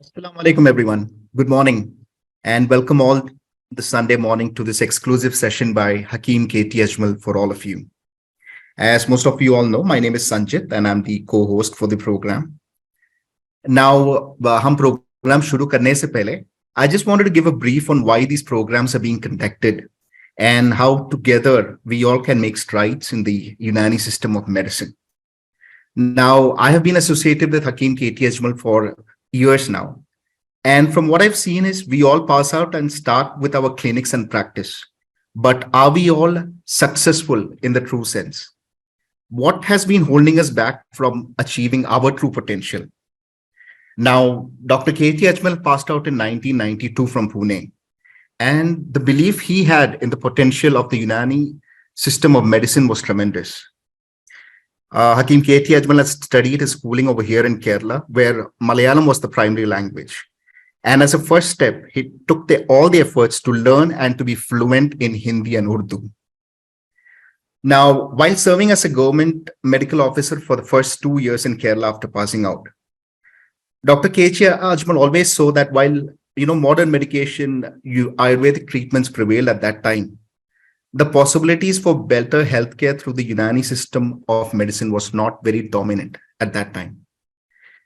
Assalamu alaikum, everyone. Good morning, and welcome all the Sunday morning to this exclusive session by Hakeem KT Ajmal for all of you. As most of you all know, my name is Sanjit, and I'm the co-host for the program. Now, हम program शुरू करने से पहले, I just wanted to give a brief on why these programs are being conducted and how together we all can make strides in the Unani system of medicine. Now, I have been associated with Hakeem KT Ajmal for years now. And from what I've seen is we all pass out and start with our clinics and practice. But are we all successful in the true sense? What has been holding us back from achieving our true potential? Now, Dr. KT Ajmal passed out in 1992 from Pune. And the belief he had in the potential of the Unani system of medicine was tremendous. Hakeem KT Ajmal has studied his schooling over here in Kerala, where Malayalam was the primary language. And as a first step, he took all the efforts to learn and to be fluent in Hindi and Urdu. Now, while serving as a government medical officer for the first 2 years in Kerala after passing out, Dr. KT Ajmal always saw that while modern medication, Ayurvedic treatments prevailed at that time, the possibilities for better healthcare through the Unani system of medicine was not very dominant at that time.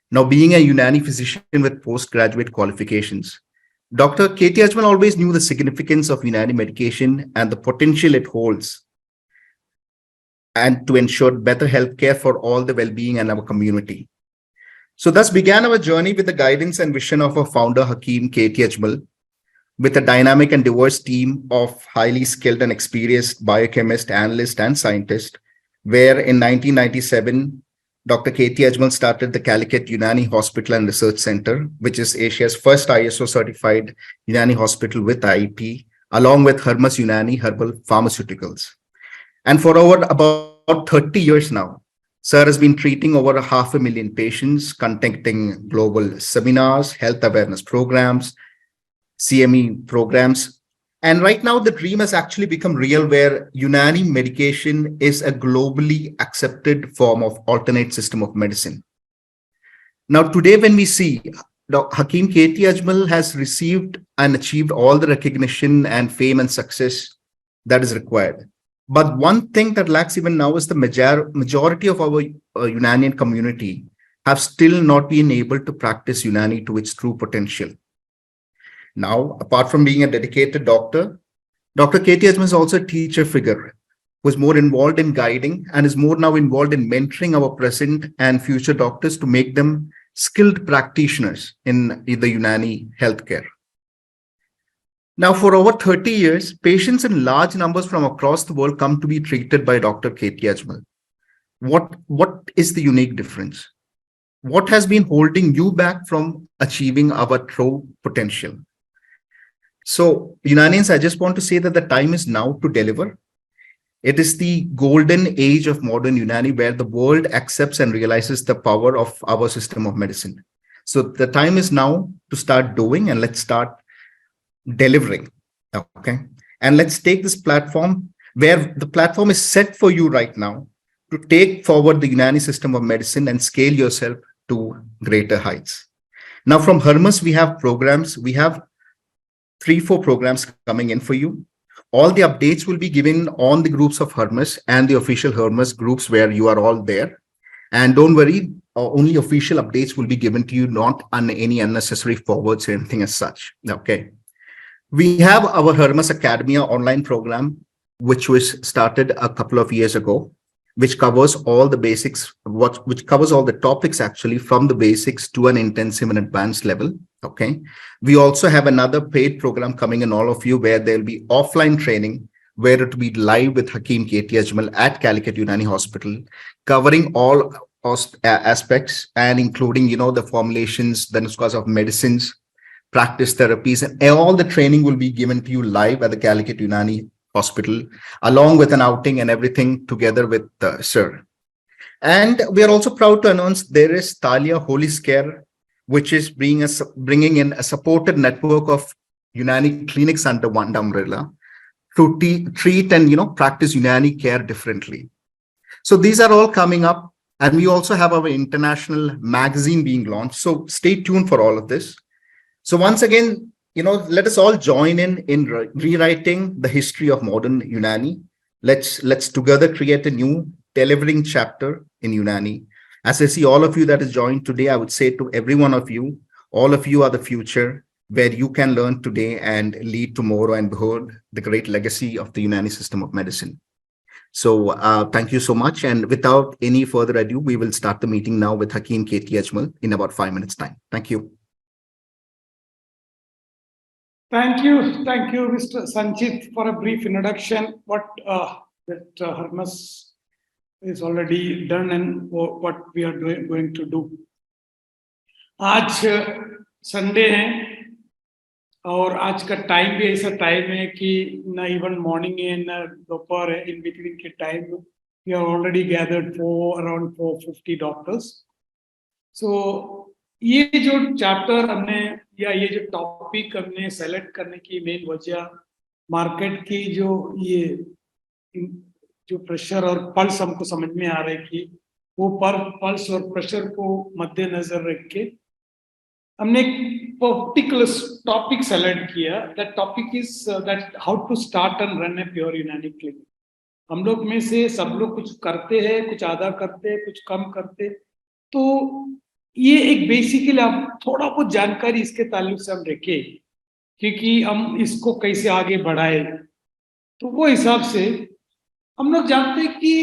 Now, being a Unani physician with postgraduate qualifications, Dr. KT Ajmal always knew the significance of Unani medication and the potential it holds, and to ensure better healthcare for all the well-being in our community. So thus began our journey with the guidance and vision of our founder, Hakeem KT Ajmal, with a dynamic and diverse team of highly skilled and experienced biochemists, analysts, and scientists, where in 1997, Dr. KT Ajmal started the Calicut Unani Hospital and Research Center, which is Asia's first ISO certified Unani hospital with IEP, along with Hermes Unani Herbal Pharmaceuticals. And for over about 30 years now, Sir has been treating over 500,000 patients, conducting global seminars, health awareness programs, CME programs. And right now, the dream has actually become real, where Unani medication is a globally accepted form of alternate system of medicine. Now, today, when we see Hakeem KT Ajmal has received and achieved all the recognition and fame and success that is required. But one thing that lacks even now is the majority of our Unanian community have still not been able to practice Unani to its true potential. Now, apart from being a dedicated doctor, Dr. KT Ajmal is also a teacher figure who is more involved in guiding and is more now involved in mentoring our present and future doctors to make them skilled practitioners in the Unani healthcare. Now, for over 30 years, patients in large numbers from across the world come to be treated by Dr. KT Ajmal. What is the unique difference? What has been holding you back from achieving our true potential? So, Unanians, I just want to say that the time is now to deliver. It is the golden age of modern Unani, where the world accepts and realizes the power of our system of medicine. So the time is now to start doing, and let's start delivering. Okay. And let's take this platform, where the platform is set for you right now, to take forward the Unani system of medicine and scale yourself to greater heights. Now, from Hermes, we have programs. We have 3-4 programs coming in for you. All the updates will be given on the groups of Hermes and the official Hermes groups, where you are all there. And don't worry, only official updates will be given to you, not on any unnecessary forwards or anything as such. Okay. We have our Hermes Academia online program, which was started a couple of years ago, which covers all the basics, which covers all the topics actually, from the basics to an intensive and advanced level. Okay. We also have another paid program coming in, all of you, where there'll be offline training, where it will be live with Hakeem KT Ajmal at Calicut Unani Hospital, covering all aspects and including, the formulations, the nuskhas of medicines, practice therapies, and all the training will be given to you live at the Calicut Unani Hospital, along with an outing and everything together with Sir. And we are also proud to announce there is Talia Holy Scare, which is bringing in a supported network of Unani clinics under one umbrella to treat and practice Unani care differently. So these are all coming up And we also have our international magazine being launched. So stay tuned for all of this. So once again, let us all join in rewriting the history of modern Unani. Let's together create a new delivering chapter in Unani. As I see all of you that is joined today, I would say to every one of you, all of you are the future, where you can learn today and lead tomorrow and behold the great legacy of the Unani system of medicine. So thank you so much. And without any further ado, we will start the meeting now with Hakeem K.T. Ajmal in about 5 minutes time. Thank you. Thank you, Mr. Sanjit, for a brief introduction. What that Hermes is already done and what we are going to do. आज Sunday है और आज का time भी ऐसा time है कि ना इवन मॉर्निंग है ना दोपहर है, इन बिटवीन के time we are already gathered for around 450 doctors. So ये जो चैप्टर हमने या ये जो टॉपिक हमने सेलेक्ट करने की मेन वजह मार्केट की जो प्रेशर और पल्स हमको समझ में आ रहा है कि वो पल्स और प्रेशर को मद्देनजर रख के हमने एक पर्टिकुलर टॉपिक सेलेक्ट किया. That topic is that how to start and run a pure Unani clinic. हम लोग में से सब लोग कुछ करते हैं, कुछ आधा करते हैं, कुछ कम करते. तो ये एक बेसिकली आप थोड़ा बहुत जानकारी इसके ताल्लुक से हम रखें क्योंकि हम इसको कैसे आगे बढ़ाए. तो वो हिसाब से हम लोग जानते हैं कि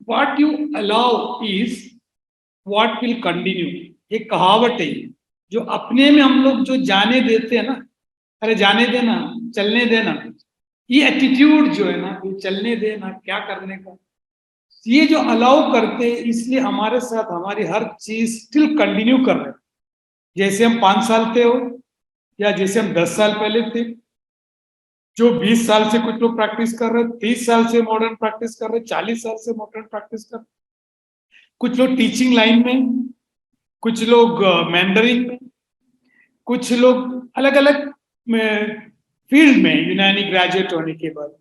what you allow is what will continue. एक कहावत है जो अपने में हम लोग जो जाने देते हैं ना, अरे जाने देना, चलने देना, ये एटीट्यूड जो है ना, ये चलने देना, क्या करने का, ये जो अलाउ करते हैं इसलिए हमारे साथ हमारी हर चीज स्टिल कंटिन्यू कर रहे हैं. जैसे हम 5 साल थे हो या जैसे हम 10 साल पहले थे, जो 20 साल से कुछ लोग प्रैक्टिस कर रहे हैं, 30 साल से मॉडर्न प्रैक्टिस कर रहे हैं, 40 साल से मॉडर्न प्रैक्टिस कर रहे हैं, कुछ लोग टीचिंग लाइन में, कुछ लोग मैंडरिंग में, कुछ लोग अलग अलग फील्ड में यूनानी ग्रेजुएट होने के बाद.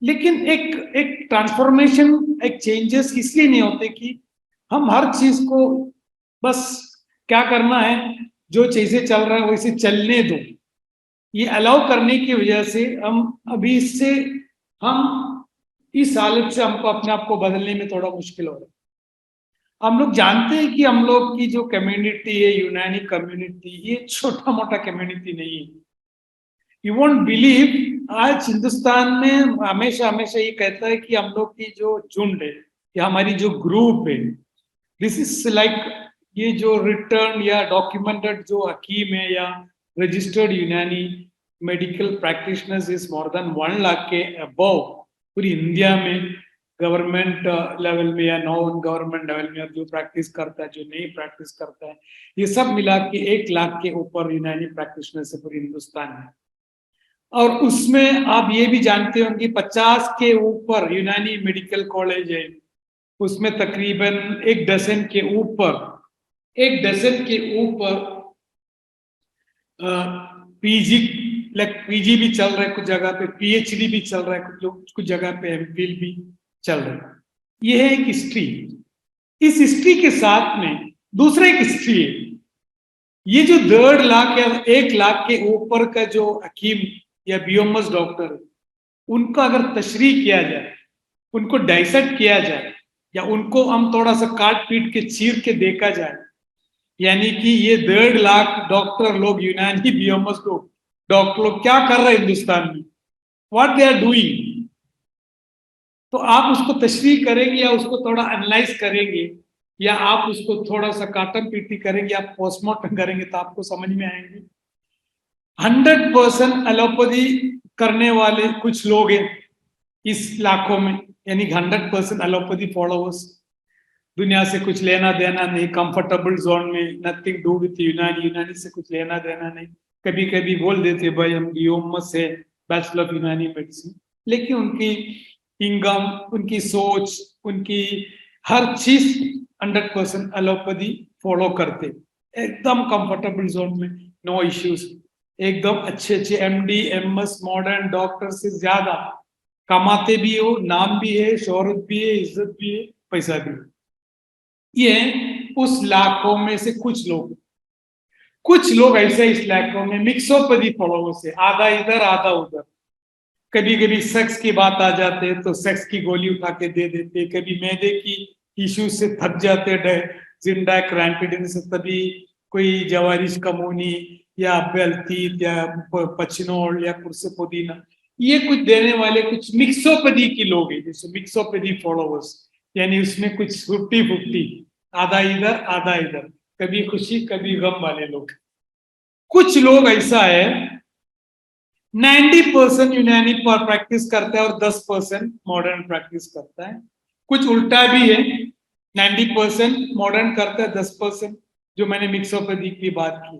लेकिन एक ट्रांसफॉर्मेशन, एक चेंजेस इसलिए नहीं होते कि हम हर चीज को बस क्या करना है, जो चीजें चल रहा है वैसे चलने दो. ये अलाउ करने की वजह से हम अभी इससे हम इस हालत से हमको अपने आप को बदलने में थोड़ा मुश्किल हो रहा है. हम लोग जानते हैं कि हम लोग की जो कम्युनिटी है, यूनानी कम्युनिटी, ये छोटा मोटा कम्युनिटी नहीं है. यू वोंट बिलीव, आज हिंदुस्तान में हमेशा ये कहता है कि हम लोग की जो झुंड है या हमारी जो ग्रुप है, दिस इज लाइक ये जो रिटर्न या डॉक्यूमेंटेड जो हकीम है या रजिस्टर्ड यूनानी medical practitioners is more than 1 lakh के अबव पूरी इंडिया में, गवर्नमेंट लेवल में या नॉन गवर्नमेंट लेवल में जो प्रैक्टिस करता है, जो नहीं प्रैक्टिस करता है, ये सब मिला के 1 लाख के ऊपर यूनानी प्रैक्टिशनर्स है पूरे हिंदुस्तान में. और उसमें आप ये भी जानते होंगे 50 के ऊपर यूनानी मेडिकल कॉलेज है, उसमें तकरीबन 1 डजन के ऊपर पीजी भी चल रहा है, कुछ जगह पे पीएचडी भी चल रहा है, कुछ जगह पे एमफिल भी चल रहा है. ये है एक हिस्ट्री. इस हिस्ट्री के साथ में दूसरा एक हिस्ट्री है. ये जो 1.5 लाख या 1 लाख के ऊपर का जो हकीम या बीओएमएस डॉक्टर है, उनका अगर तशरीह किया जाए, उनको डाइसेक्ट किया जाए या उनको हम थोड़ा सा काट पीट के चीर के देखा जाए, यानी कि ये 1.5 लाख डॉक्टर लोग, यूनानी बीओएमएस लोग, डॉक्टर लोग क्या कर रहे हैं हिंदुस्तान में, व्हाट दे आर डूइंग, तो आप उसको तशरीह करेंगे या उसको थोड़ा एनालाइज करेंगे या आप उसको थोड़ा सा काटम पीटी करेंगे, आप पोस्टमार्टम करेंगे तो आपको समझ में आएंगे. 100% एलोपैथी करने वाले कुछ लोग हैं इस लाखों में, यानी 100% एलोपैथी फॉलोअर्स, दुनिया से कुछ लेना देना नहीं, कंफर्टेबल जोन में, नथिंग डू विथ यूनानी से कुछ लेना देना नहीं. कभी कभी बोल देते भाई हम बीओएमएस से बैचलर ऑफ यूनानी मेडिसिन, लेकिन उनकी इनकम, उनकी सोच, उनकी हर चीज 100% एलोपैथी फॉलो करते, एकदम कंफर्टेबल जोन में, नो इश्यूज, एकदम अच्छे एमडी एमएस मॉडर्न डॉक्टर से ज्यादा कमाते भी हो, नाम भी है, शोहरत भी है, इज्जत भी है, पैसा भी है. ये उस लाखों में से कुछ लोग ऐसे इस लाखों में मिक्सोपैथी फॉलोवर्स है, आधा इधर आधा उधर। कभी कभी सेक्स की बात आ जाते हैं तो सेक्स की गोली उठा के दे देते, कभी मैदे की इश्यूज से थक जाते जिंडाक रैंपिडिन से, तभी कोई जवारिश कमोनी या बेल्थीत या पचनोल या कुर्से पुदीना, ये कुछ देने वाले कुछ मिक्सोपैथी की लोग हैं, जैसे मिक्सोपैथी फॉलोवर्स, यानी उसमें कुछ 50-50, आधा इधर आधा इधर, कभी खुशी कभी गम वाले लोग। कुछ लोग ऐसा है 90% यूनानी पर प्रैक्टिस करता है और 10% मॉडर्न प्रैक्टिस करता है। कुछ उल्टा भी है, 90% मॉडर्न करता है, 10% जो मैंने मिक्सोपैथी की बात की।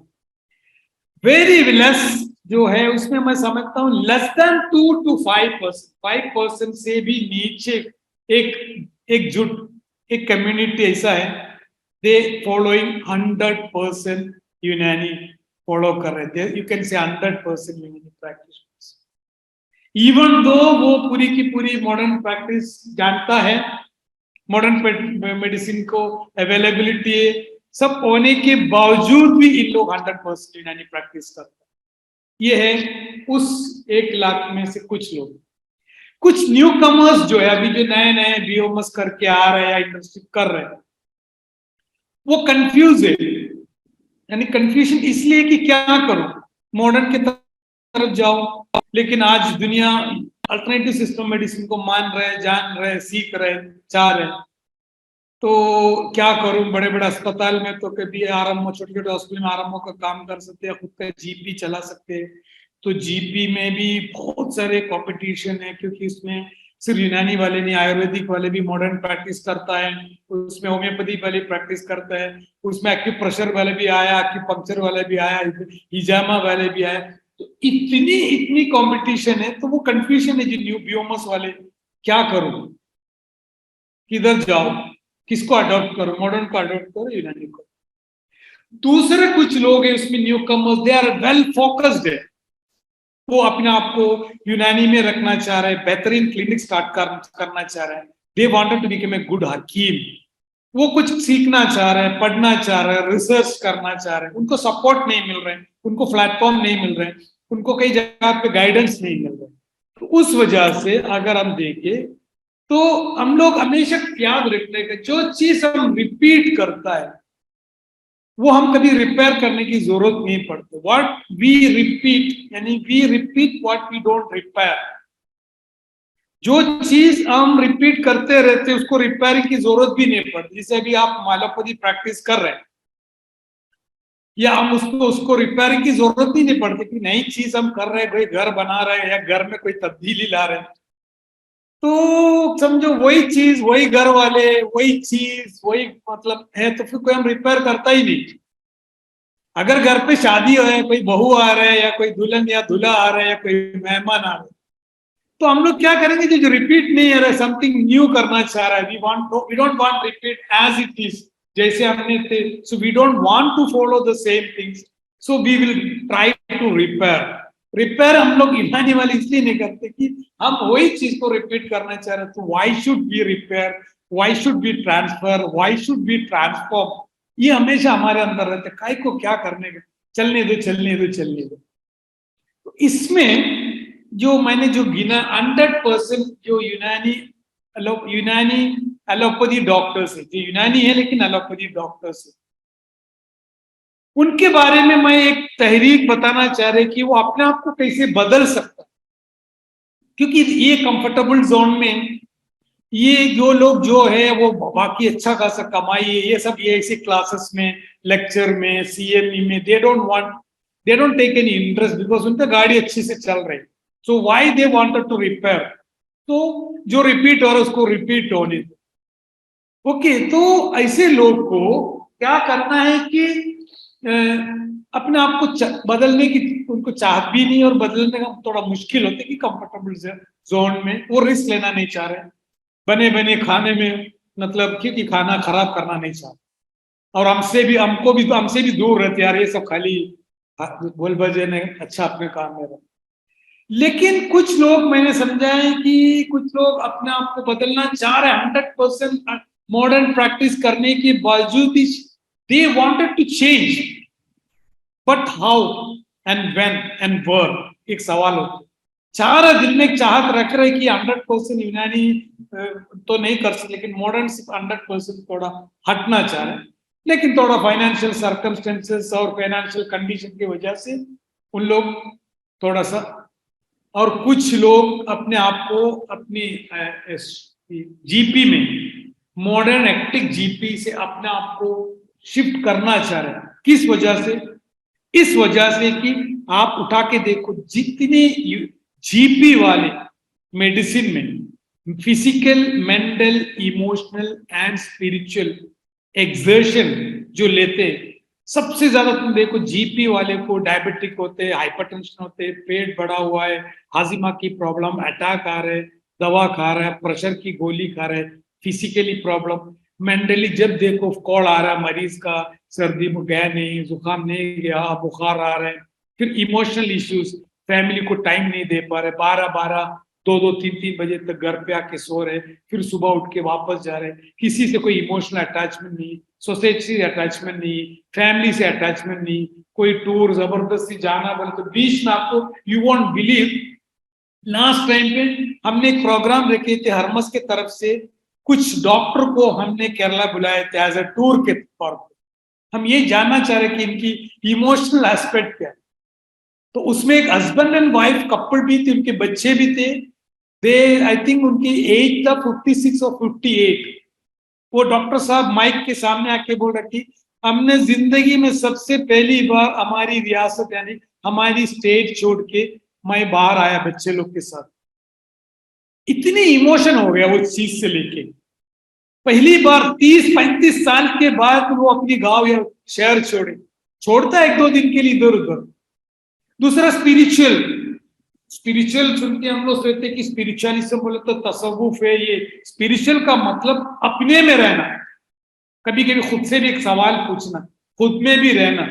वेरी लेस जो है उसमें मैं समझता हूं लेस देन 2 to 5%, 5% से भी नीचे एक जुट, एक कम्युनिटी ऐसा है, दे फॉलोइंग 100% यूनानी फॉलो कर रहे थे, यू कैन से 100% यूनानी प्रैक्टिस। इवन दो वो पूरी की पूरी मॉडर्न प्रैक्टिस जानता है, मॉडर्न मेडिसिन को अवेलेबिलिटी है, सब होने के बावजूद भी इन लोग 100% यूनानी प्रैक्टिस करते हैं। ये है उस 1 लाख में से कुछ लोग। कुछ न्यू कमर्स जो है अभी जो नए नए बीओमस करके आ रहे हैं या इंडस्ट्री कर रहे हैं, वो कंफ्यूज है, यानी कंफ्यूजन इसलिए कि क्या करूं, मॉडर्न की तरफ जाओ, लेकिन आज दुनिया अल्टरनेटिव सिस्टम मेडिसिन को मान रहे, जान रहे, सीख रहे, चाह रहे, तो क्या करूं, बड़े बड़े अस्पताल में तो कभी आरएमओ, छोटे छोटे हॉस्पिटल में आरएमओ का काम कर सकते हैं, खुद का जीपी चला सकते हैं, तो जीपी में भी बहुत सारे कंपटीशन है, क्योंकि इसमें सिर्फ यूनानी वाले नहीं, आयुर्वेदिक वाले भी मॉडर्न प्रैक्टिस करता है, उसमें होम्योपैथी वाले प्रैक्टिस करता है, उसमें एक्यूप्रेशर वाले भी आया, एक्यूपंक्चर वाले भी आया, हिजामा वाले भी आया, तो इतनी कंपटीशन है, तो वो कंफ्यूजन है जो न्यू बियोमस वाले, क्या करूं, किधर जाओ, किसको अडॉप्ट करो, मॉडर्न को अडॉप्ट करो, यूनानी को। दूसरे कुछ लोग हैं उसमें newcomers, they are well focused है, वो अपने आप को यूनानी में रखना चाह रहे हैं, बेहतरीन क्लिनिक स्टार्ट करना चाह रहे हैं, they wanted to become a good हकीम, वो कुछ सीखना चाह रहे हैं, पढ़ना चाह रहे हैं, रिसर्च करना चाह रहे हैं, उनको सपोर्ट नहीं मिल रहे हैं, उनको प्लेटफॉर्म नहीं मिल रहे हैं, उनको कई जगह पे गाइडेंस नहीं मिल रहे, तो उस वजह से अगर हम देखें तो हम लोग हमेशा याद रखने का, जो चीज हम रिपीट करता है वो हम कभी रिपेयर करने की जरूरत नहीं पड़ती। व्हाट वी रिपीट, यानी we repeat what we don't repair. जो चीज हम रिपीट करते रहते हैं उसको रिपेयरिंग की जरूरत भी नहीं पड़ती। जैसे अभी आप मालापति प्रैक्टिस कर रहे हैं, या हम उसको रिपेयरिंग की जरूरत ही नहीं पड़ती कि नई चीज हम कर रहे हैं, कोई घर बना रहे हैं या घर में कोई तब्दीली ला रहे हैं, तो समझो वही चीज, वही घर वाले, वही चीज, वही मतलब है, तो फिर कोई हम रिपेयर करता ही नहीं। अगर घर पे शादी है, कोई बहू आ रहे हैं या कोई दुल्हन या दूल्हा आ रहे हैं या कोई मेहमान आ रहे हैं, तो हम लोग क्या करेंगे, जो रिपीट नहीं है, समथिंग न्यू करना चाह रहा है, we don't want repeat as it is, जैसे हमने थे, so we don't want to follow the same things, so we will try to repair हम लोग ईमानी वाले इसलिए नहीं करते कि हम वही चीज को रिपीट करना चाह रहे हैं, तो why should be repair, why should be transfer, why should be transform, ये हमेशा हमारे अंदर रहते, काय को क्या करने का, चलने दो चलने दो चलने दो। तो इसमें जो मैंने जो गिना 100% जो यूनानी एलोपैथी डॉक्टर्स है, जो यूनानी है लेकिन एलोपैथी डॉक्टर्स है, उनके बारे में मैं एक तहरीक बताना चाह रहे कि वो अपने आप को कैसे बदल सकता है, क्योंकि ये कंफर्टेबल जोन में ये जो लोग जो है वो बाकी अच्छा खासा कमाई है, ये सब ये ऐसे क्लासेस में, लेक्चर में, सीएमई में, they don't take any interest, because उनका गाड़ी अच्छे से चल रही, so why they wanted to repair, तो जो रिपीट हो रहा है उसको रिपीट होने दो। ओके, तो ऐसे लोग को क्या करना है कि अपने आप को बदलने की उनको चाहत भी नहीं, और बदलने का थोड़ा मुश्किल होता है कि कंफर्टेबल जोन में वो रिस्क लेना नहीं चाह रहे, बने बने खाने में, मतलब क्योंकि खाना खराब करना नहीं चाहते, और हमसे भी दूर रहते यार, ये सब खाली बोल बजे ने, अच्छा अपने काम में रहे। लेकिन कुछ लोग मैंने समझा है कि कुछ लोग अपने आप को बदलना चाह रहे हैं 100%, मॉडर्न प्रैक्टिस करने के बावजूद भी they wanted to change, but how and when and where, एक सवाल होता है। चार दिल में एक चाहत रख रहे कि 100% यूनानी तो नहीं कर सकते, लेकिन मॉडर्न सिर्फ 100% थोड़ा हटना चाह रहे हैं, लेकिन थोड़ा फाइनेंशियल सर्कमस्टेंसेस और फाइनेंशियल कंडीशन की वजह से उन लोग थोड़ा सा, और कुछ लोग अपने आप को अपनी जीपी में, मॉडर्न एक्टिव जीपी से अपने आप को शिफ्ट करना चाह रहे हैं। किस वजह से? इस वजह से कि आप उठा के देखो, जितने जीपी वाले मेडिसिन में physical, mental, emotional and spiritual exertion जो लेते, सबसे ज्यादा तुम देखो जीपी वाले को डायबिटिक होते, हाइपरटेंशन होते, पेट बढ़ा हुआ है, हाजिमा की प्रॉब्लम, अटैक आ रहे, दवा खा रहा है, प्रेशर की गोली खा रहे, फिजिकली प्रॉब्लम, मेंटली जब देखो कॉल आ रहा है मरीज का, सर्दी में गया नहीं, जुकाम नहीं गया, बुखार आ रहा है, फिर इमोशनल इश्यूज, फैमिली को टाइम नहीं दे पा रहे, 12-12, 2-2, 3-3 बजे तक घर पे आके सो रहे, फिर सुबह उठ के वापस जा रहे, किसी से कोई इमोशनल अटैचमेंट नहीं, सोसाइटी से अटैचमेंट नहीं, फैमिली से अटैचमेंट नहीं, कोई टूर जबरदस्ती जाना बोले तो बीच में आपको, you won't believe, last time पे हमने एक प्रोग्राम रखे थे हरमस के तरफ से, कुछ डॉक्टर को हमने केरला बुलाए थे एज अ टूर के तौर पर। हम ये जानना चाह रहे कि इनकी इमोशनल एस्पेक्ट क्या है। तो उसमें एक हस्बैंड एंड वाइफ कपल भी थे, उनके बच्चे भी थे, दे आई थिंक उनकी एज था 56 और 58। वो डॉक्टर साहब माइक के सामने आके बोल रहे कि हमने जिंदगी में सबसे पहली बार हमारी रियासत यानी हमारी स्टेट छोड़ के मैं बाहर आया बच्चे लोग के साथ। इतनी इमोशन हो गया वो चीज से लेके, पहली बार 30-35 साल के बाद वो अपनी गांव या शहर छोड़ता है 1-2 दिन के लिए इधर उधर। दूसरा स्पिरिचुअल, स्पिरिचुअल सुन के हम लोग सोचते कि स्पिरिचुअलिज्म बोले तो तसव्वुफ है, ये स्पिरिचुअल का मतलब अपने में रहना। कभी कभी खुद से भी एक सवाल पूछना, खुद में भी रहना,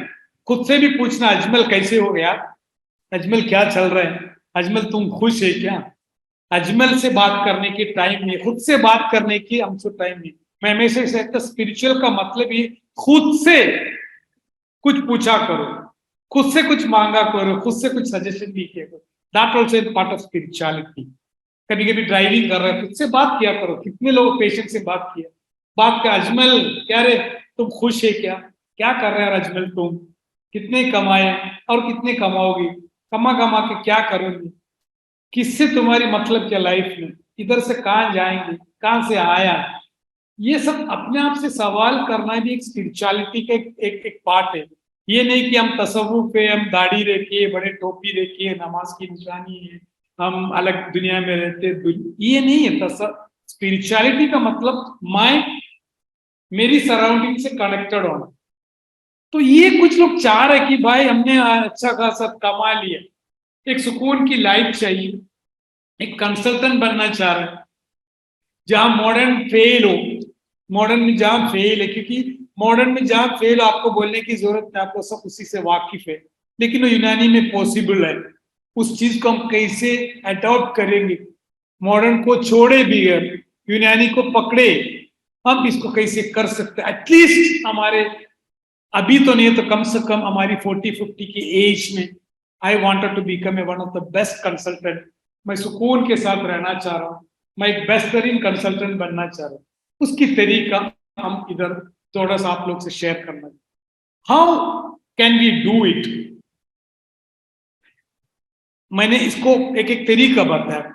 खुद से भी पूछना, अजमल कैसे हो गया, अजमल क्या चल रहा है, अजमल तुम खुश है क्या। अजमल से बात करने की टाइम नहीं, खुद से बात करने की हमसे टाइम नहीं। मैं हमेशा कहता स्पिरिचुअल का मतलब ही खुद से कुछ पूछा करो, खुद से कुछ मांगा करो, खुद से कुछ सजेशन भी किया करो। That also is part of spirituality. कभी कभी ड्राइविंग कर रहे हो, खुद से बात किया करो। कितने लोग पेशेंट से बात किया, बात का अजमल क्या रे तुम खुश है क्या, क्या कर रहे हो अजमल, तुम कितने कमाए और कितने कमाओगी, कमा कमा के क्या करोगी, किससे तुम्हारी मतलब क्या लाइफ में, इधर से कहाँ जाएंगे, कहाँ से आया। ये सब अपने आप से सवाल करना भी एक स्पिरिचुअलिटी का एक पार्ट है। ये नहीं कि हम तसव्वुफ पे, हम दाढ़ी रखिए, बड़े टोपी रखिए, नमाज की निशानी है, हम अलग दुनिया में रहते, ये नहीं है। स्पिरिचुअलिटी का मतलब मैं मेरी सराउंडिंग से कनेक्टेड होना। तो ये कुछ लोग चाह रहे कि भाई हमने अच्छा खासा कमा लिया, एक सुकून की लाइफ चाहिए, एक कंसल्टेंट बनना चाह रहे हैं जहां मॉडर्न फेल हो, मॉडर्न में जहां फेल है, क्योंकि मॉडर्न में जहां फेल आपको बोलने की जरूरत नहीं, आपको सब उसी से वाकिफ है, लेकिन वो यूनानी में पॉसिबल है। उस चीज को हम कैसे अडॉप्ट करेंगे, मॉडर्न को छोड़े भी यूनानी को पकड़े, हम इसको कैसे कर सकते हैं। एटलीस्ट हमारे अभी तो नहीं तो कम से कम हमारी 40-50 की एज में I wanted to become a one of the best consultant. मैं सुकून के साथ रहना चाह रहा हूँ, मैं एक बेहतरीन कंसल्टेंट बनना चाह रहा हूँ। उसकी तरीका हम इधर थोड़ा सा आप लोग से शेयर करना। How can we do it? मैंने इसको एक एक तरीका बताया।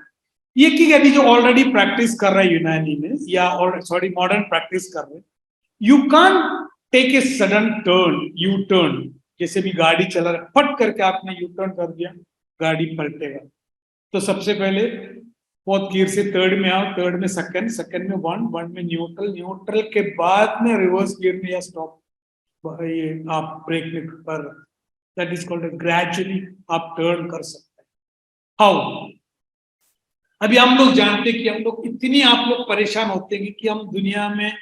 ये कि अभी जो ऑलरेडी प्रैक्टिस कर रहे हैं यूनानी में या और सॉरी मॉडर्न प्रैक्टिस कर रहे हैं, you can take a sudden turn, U turn. जैसे भी गाड़ी चला रहा है, फट करके आपने यू टर्न कर दिया, गाड़ी पलटेगा। तो सबसे पहले फोर्थ गियर से थर्ड में आओ, थर्ड में सेकंड, सेकंड में वन में न्यूट्रल, न्यूट्रल के बाद में रिवर्स गियर में या स्टॉप, ये आप ब्रेक में कर, दैट इज कॉल्ड ग्रेजुअली आप टर्न कर सकते हैं। हाउ? अभी हम लोग जानते हैं कि हम लोग इतनी आप लोग परेशान होते हैं कि हम दुनिया में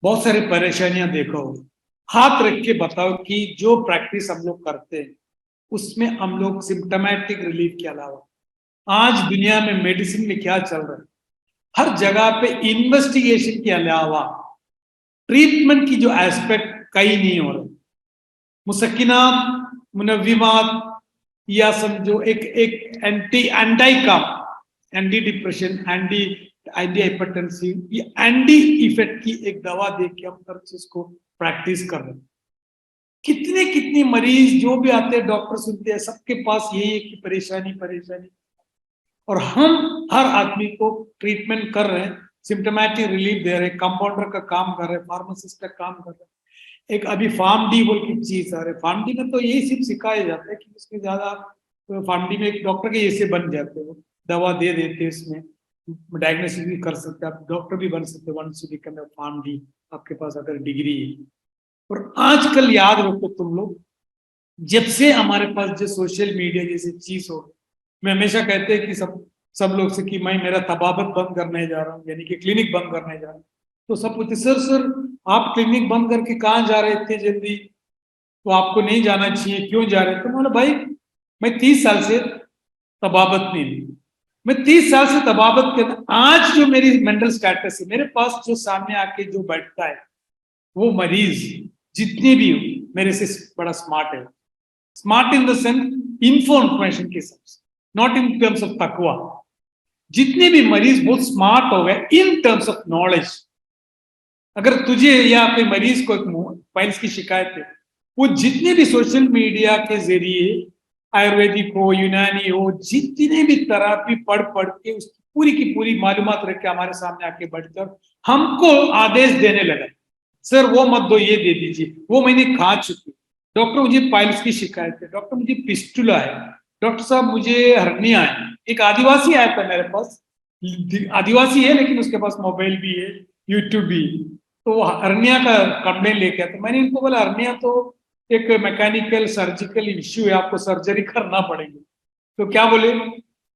बहुत सारी परेशानियां देखो। हाथ रख के बताओ कि जो प्रैक्टिस हम लोग करते हैं उसमें हम लोग सिम्टोमेटिक रिलीफ के अलावा आज दुनिया में मेडिसिन में क्या चल रहा है, हर जगह पे इन्वेस्टिगेशन के अलावा ट्रीटमेंट की जो एस्पेक्ट कहीं नहीं हो रहा। मुसक्किनात, मुनव्विमात, या समझो एक एक एंटी डिप्रेशन, एंटी हाइपरटेंसिव, ये एंटी इफेक्ट की एक दवा दे के हम हर चीज को प्रैक्टिस कर रहे हैं। कितने कितने मरीज जो भी आते हैं, डॉक्टर सुनते हैं, सबके पास यही है कि परेशानी परेशानी, और हम हर आदमी को ट्रीटमेंट कर रहे हैं, सिम्टोमेटिक रिलीफ दे रहे हैं, कंपाउंडर का काम कर रहे हैं, फार्मासिस्ट का काम कर रहे हैं। एक अभी फार्म डी बोल की चीज आ रही है, फार्म डी में तो यही सिर्फ सिखाया जाता है कि उसके ज्यादा फार्म डी में एक डॉक्टर के जैसे बन जाते हो, दवा दे देते हैं, इसमें डायग्नोसिस भी कर सकते हैं, आप डॉक्टर भी बन सकते हो once you become Pharm D, आपके पास अगर डिग्री है। और आजकल याद रखो तुम लोग, जब से हमारे पास जो सोशल मीडिया जैसी चीज हो, मैं हमेशा कहते हैं कि सब लोग से कि मैं मेरा तबाबत बंद करने जा रहा हूँ, यानी कि क्लिनिक बंद करने जा रहा हूँ। तो सब पूछते सर आप क्लिनिक बंद करके कहाँ जा रहे इतने जल्दी, तो आपको नहीं जाना चाहिए, क्यों जा रहे? तो बोला भाई मैं 30 साल से तबाबत नहीं ली, मैं 30 साल से तबाबत के आज जो मेरी मेंटल स्टेटस है, मेरे पास जो सामने आके जो बैठता है वो मरीज जितने भी हो मेरे से बड़ा स्मार्ट है। Smart in the sense information के हिसाब, नॉट इन टर्म्स ऑफ तकवा। जितने भी मरीज बहुत स्मार्ट हो गए इन टर्म्स ऑफ नॉलेज। अगर तुझे या कोई मरीज को पाइल्स की शिकायत है, वो जितने भी सोशल मीडिया के जरिए आयुर्वेदिक हो, यूनानी हो, जितने भी थेरेपी पढ़ के उसकी पूरी की पूरी मालूमात रख के हमारे सामने आके बैठकर हमको आदेश देने लगा, सर वो मत दो, ये दे दीजिए, वो मैंने खा चुकी, डॉक्टर मुझे पाइल्स की शिकायत है, डॉक्टर मुझे पिस्टुला है, डॉक्टर साहब मुझे हर्निया है। एक आदिवासी आया था मेरे पास, आदिवासी है लेकिन उसके पास मोबाइल भी है, यूट्यूब भी, तो हर्निया का कंप्लेन लेके आया। तो मैंने इनको बोला हर्निया तो एक मैकेनिकल सर्जिकल इश्यू है, आपको सर्जरी करना पड़ेगी। तो क्या बोले,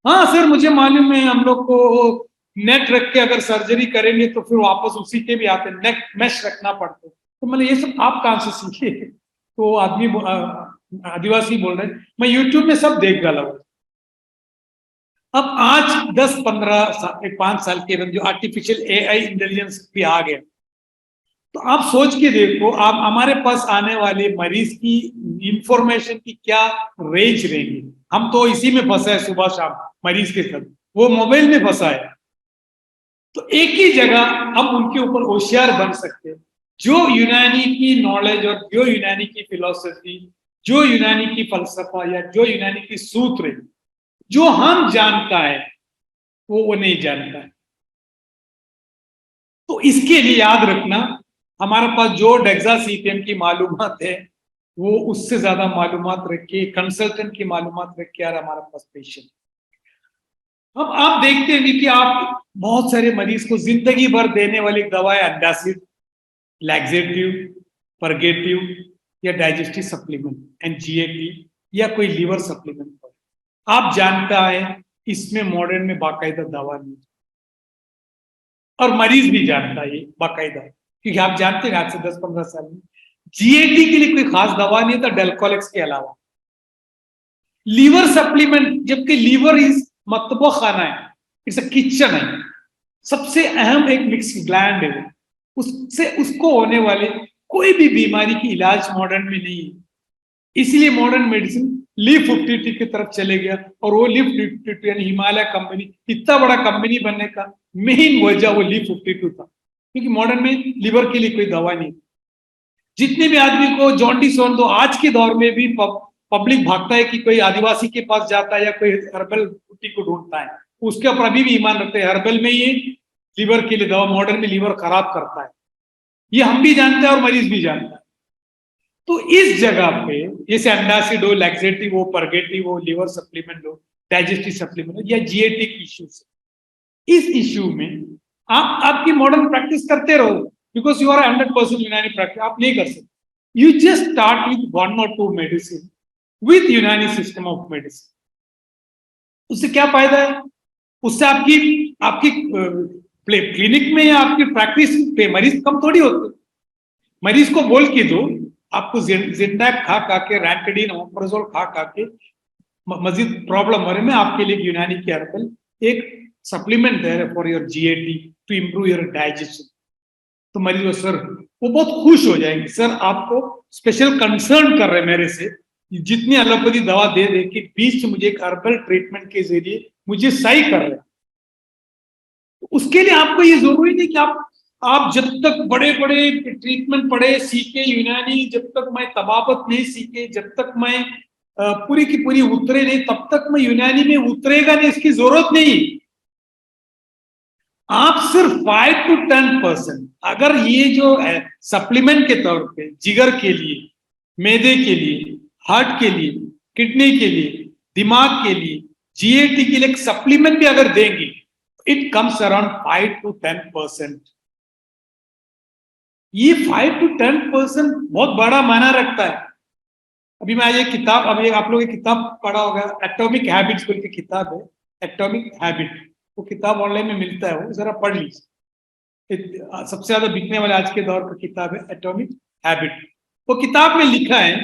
हाँ सर मुझे मालूम है, हम लोग को नेट रख के अगर सर्जरी करेंगे तो फिर वापस उसी के भी आते, नेट मैश रखना पड़ता है। तो मैंने ये सब आप कहां से सीखे? तो आदमी आदिवासी बोल रहे हैं मैं यूट्यूब में सब देख डाला हूं। अब आज 5 साल के जो आर्टिफिशियल एआई इंटेलिजेंस भी आ गया, तो आप सोच के देखो, आप हमारे पास आने वाले मरीज की इंफॉर्मेशन की क्या रेंज रहेगी। हम तो इसी में फंसा है सुबह शाम मरीज के साथ, वो मोबाइल में फंसा है। तो एक ही जगह हम उनके ऊपर होशियार बन सकते हैं। जो यूनानी की नॉलेज और जो यूनानी की फिलॉसफी, जो यूनानी की फलसफा या जो यूनानी की सूत्र जो हम जानता है वो नहीं जानता है। तो इसके लिए याद रखना, हमारे पास जो डेक्सासीपीएम की मालूमात है वो उससे ज्यादा मालूमात रख के, कंसल्टेंट की मालूमात रख के यार हमारे पास पेशेंट। अब आप देखते हैं कि आप बहुत सारे मरीज को जिंदगी भर देने वाली दवाएं, एंटासिड, लैक्सेटिव, परगेटिव या डाइजेस्टिव सप्लीमेंट एनजीएटी या कोई लीवर सप्लीमेंट, आप जानता है इसमें मॉडर्न में बाकायदा दवा नहीं, और मरीज भी जानता है ये बाकायदा, क्योंकि आप जानते हैं आज से 10-15 साल में जीएटी के लिए कोई खास दवा नहीं था डेल्कोलेक्स के अलावा। लीवर सप्लीमेंट, जबकि लीवर इज मतबो खाना है, इट्स अ किचन है, सबसे अहम एक मिक्स ग्लैंड है, उससे उसको होने वाले कोई भी बीमारी की इलाज मॉडर्न में नहीं है। इसलिए मॉडर्न मेडिसिन लीफ 52 की तरफ चले गया, और वो लीफ 52 यानी हिमालय कंपनी इतना बड़ा कंपनी बनने का मेन वजह वो लीफ 52 था, क्योंकि मॉडर्न में लीवर के लिए कोई दवा नहीं। जितने भी आदमी को जॉन्डिस हो, तो आज के दौर में भी पब्लिक भागता है कि कोई आदिवासी के पास जाता है या कोई हर्बल बूटी को ढूंढता है, उसके ऊपर अभी भी ईमान रखते हैं हर्बल में ये लीवर के लिए दवा, मॉडर्न में लीवर खराब करता है, ये हम भी जानते हैं और मरीज भी जानता है। तो इस जगह पे जैसे एंटासिड हो, लैक्सेटिव हो, परगेटिव हो, लीवर सप्लीमेंट हो, डाइजेस्टिव सप्लीमेंट हो, या जीएटी इश्यूज, इस इश्यू में आप आपकी मॉडर्न प्रैक्टिस करते रहो, बिकॉज यू आर 100% यूनानी प्रैक्टिस, आप नहीं कर सकते। You just start with 1 or 2 medicine with यूनानी सिस्टम ऑफ मेडिसिन। उससे क्या फायदा है? उससे आपकी क्लिनिक में या आपकी प्रैक्टिस पे मरीज कम थोड़ी होते। मरीज को बोल के दो आपको जिंडैप खा के, रैंटेडिन, ओमेप्राजोल खा के मजीद प्रॉब्लम हो रही, मैं आपके लिए यूनानी की हर्बल एक supplement there for your GAT to improve your digestion. तो मरीज वो सर वो बहुत खुश हो जाएंगे, सर आपको स्पेशल कंसर्न कर रहे हैं मेरे से, जितनी एलोपैथी दवा दे दे के बीच मुझे एक हर्बल ट्रीटमेंट के जरिए मुझे सही कर रहे हैं। उसके लिए आपको ये जरूरी नहीं कि आप जब तक बड़े बड़े ट्रीटमेंट पढ़े सीखे यूनानी, जब तक मैं तबाबत नहीं सीखे, जब तक मैं पूरी की पूरी उतरे नहीं, तब तक मैं यूनानी में उतरेगा नहीं, इसकी जरूरत नहीं। आप सिर्फ 5 to 10% अगर ये जो सप्लीमेंट के तौर पे जिगर के लिए, मैदे के लिए, हार्ट के लिए, किडनी के लिए, दिमाग के लिए, जीएटी के लिए एक सप्लीमेंट भी अगर देंगे, इट कम्स अराउंड 5 to 10%। ये 5 to 10% बहुत बड़ा मायना रखता है। अभी मैं ये किताब, अभी आप लोग ये किताब पढ़ा होगा, एटॉमिक हैबिट्स बोल के किताब है, एटॉमिक हैबिट, वो किताब ऑनलाइन में मिलता है, वो जरा पढ़ लीजिए। सबसे ज्यादा बिकने वाले आज के दौर का किताब है एटॉमिक हैबिट। वो किताब में लिखा है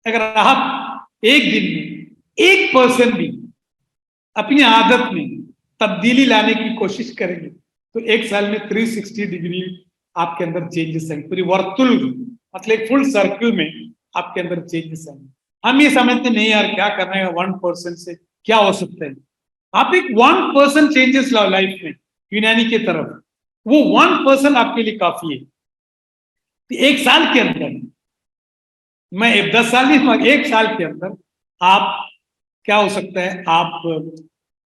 अगर आप एक दिन में 1% भी अपनी आदत में तब्दीली लाने की कोशिश करेंगे तो 1 साल में 360 डिग्री आपके अंदर चेंजेस आएंगे, पूरी वर्तुल मतलब एक फुल सर्किल में आपके अंदर चेंजेस आएंगे। हम ये समझते नहीं यार क्या करना है 1% से क्या हो सकता है। आप एक 1% चेंजेस लाओ लाइफ में यूनानी के तरफ, वो 1% आपके लिए काफी है। तो 1 साल के अंदर, मैं 10 साल नहीं, 1 साल के अंदर आप क्या हो सकता है, आप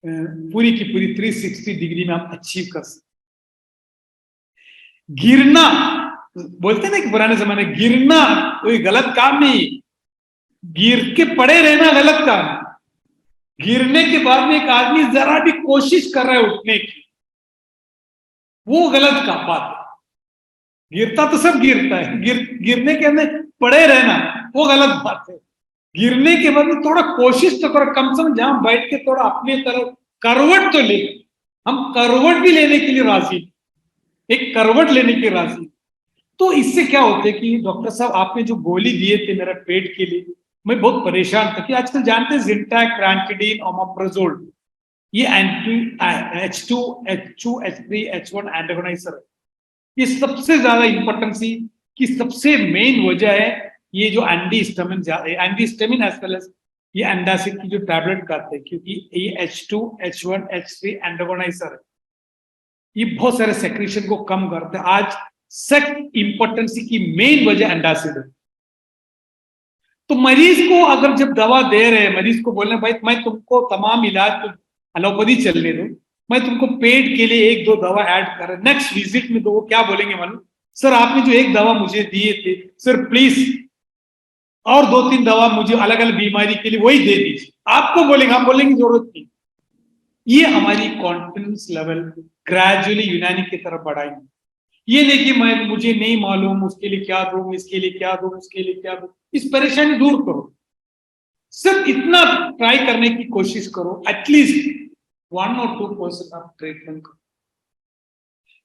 पूरी की पूरी 360 डिग्री में आप अचीव कर सकते। गिरना बोलते ना कि पुराने जमाने, गिरना कोई गलत काम नहीं, गिर के पड़े रहना गलत काम है। गिरने के बाद में एक आदमी जरा भी कोशिश कर रहा है उठने की, वो गलत का बात है। गिरता तो सब गिरता है, गिरने के अंदर पड़े रहना वो गलत बात है। गिरने के बाद में थोड़ा कोशिश तो करो, कम से कम जहां बैठ के थोड़ा अपने तरफ करवट तो ले। हम करवट भी लेने के लिए राजी, एक करवट लेने के राजी। तो इससे क्या होता है कि डॉक्टर साहब आपने जो गोली दिए थे मेरा पेट के लिए, मैं बहुत परेशान था कि आजकल जानते हैं जिंटैक, रैंटिडीन, ओमेप्राजोल, ये anti H2, H2, H3, H1 एंटागोनाइजर है। ये सबसे ज्यादा इंपॉर्टेंसी की सबसे मेन वजह है ये जो एंटीहिस्टामिन एज वेल एज ये एंटासिड की जो टैबलेट खाते हैं, क्योंकि ये H2, H1, H3 एंटागोनाइजर है, ये बहुत सारे सेक्रेशन को कम करते हैं। आज सेक्ट इंपॉर्टेंसी की मेन वजह एंटासिड है। तो मरीज को अगर जब दवा दे रहे हैं, मरीज को बोलना भाई मैं तुमको तमाम इलाज एलोपैथी चलने दो, मैं तुमको पेट के लिए 1-2 दवा ऐड कर रहा, नेक्स्ट विजिट में तो वो क्या बोलेंगे मालूम, सर आपने जो 1 दवा मुझे दिए थे सर प्लीज और 2-3 दवा मुझे अलग अलग बीमारी के लिए वही दे दीजिए। आपको बोलेंगे, हम बोलेंगे जरूरत नहीं। ये हमारी कॉन्फिडेंस लेवल ग्रेजुअली यूनानी की तरफ बढ़ाएंगे। ये नहीं कि मैं मुझे नहीं मालूम उसके लिए क्या दूं, इसके लिए क्या दूं, उसके लिए क्या दूं, इस परेशानी दूर करो। सिर्फ इतना ट्राई करने की कोशिश करो, एटलीस्ट 1 or 2% आप ट्रीटमेंट करो।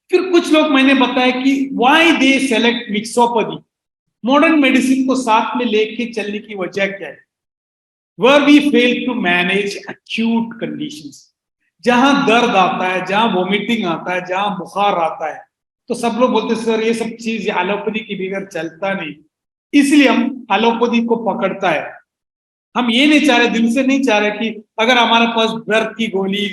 फिर कुछ लोग मैंने बताया कि why they select mixopathy, modern medicine को साथ में लेके चलने की वजह क्या है। Where we fail to manage acute conditions, जहां दर्द आता है, जहां वोमिटिंग आता है, जहां बुखार आता है, तो सब लोग बोलते सर ये सब चीज एलोपैथी के बगैर चलता नहीं, इसलिए हम एलोपैथी को पकड़ता है। हम ये नहीं चाह रहे, दिल से नहीं चाह रहे कि अगर हमारे पास दर्द की गोली,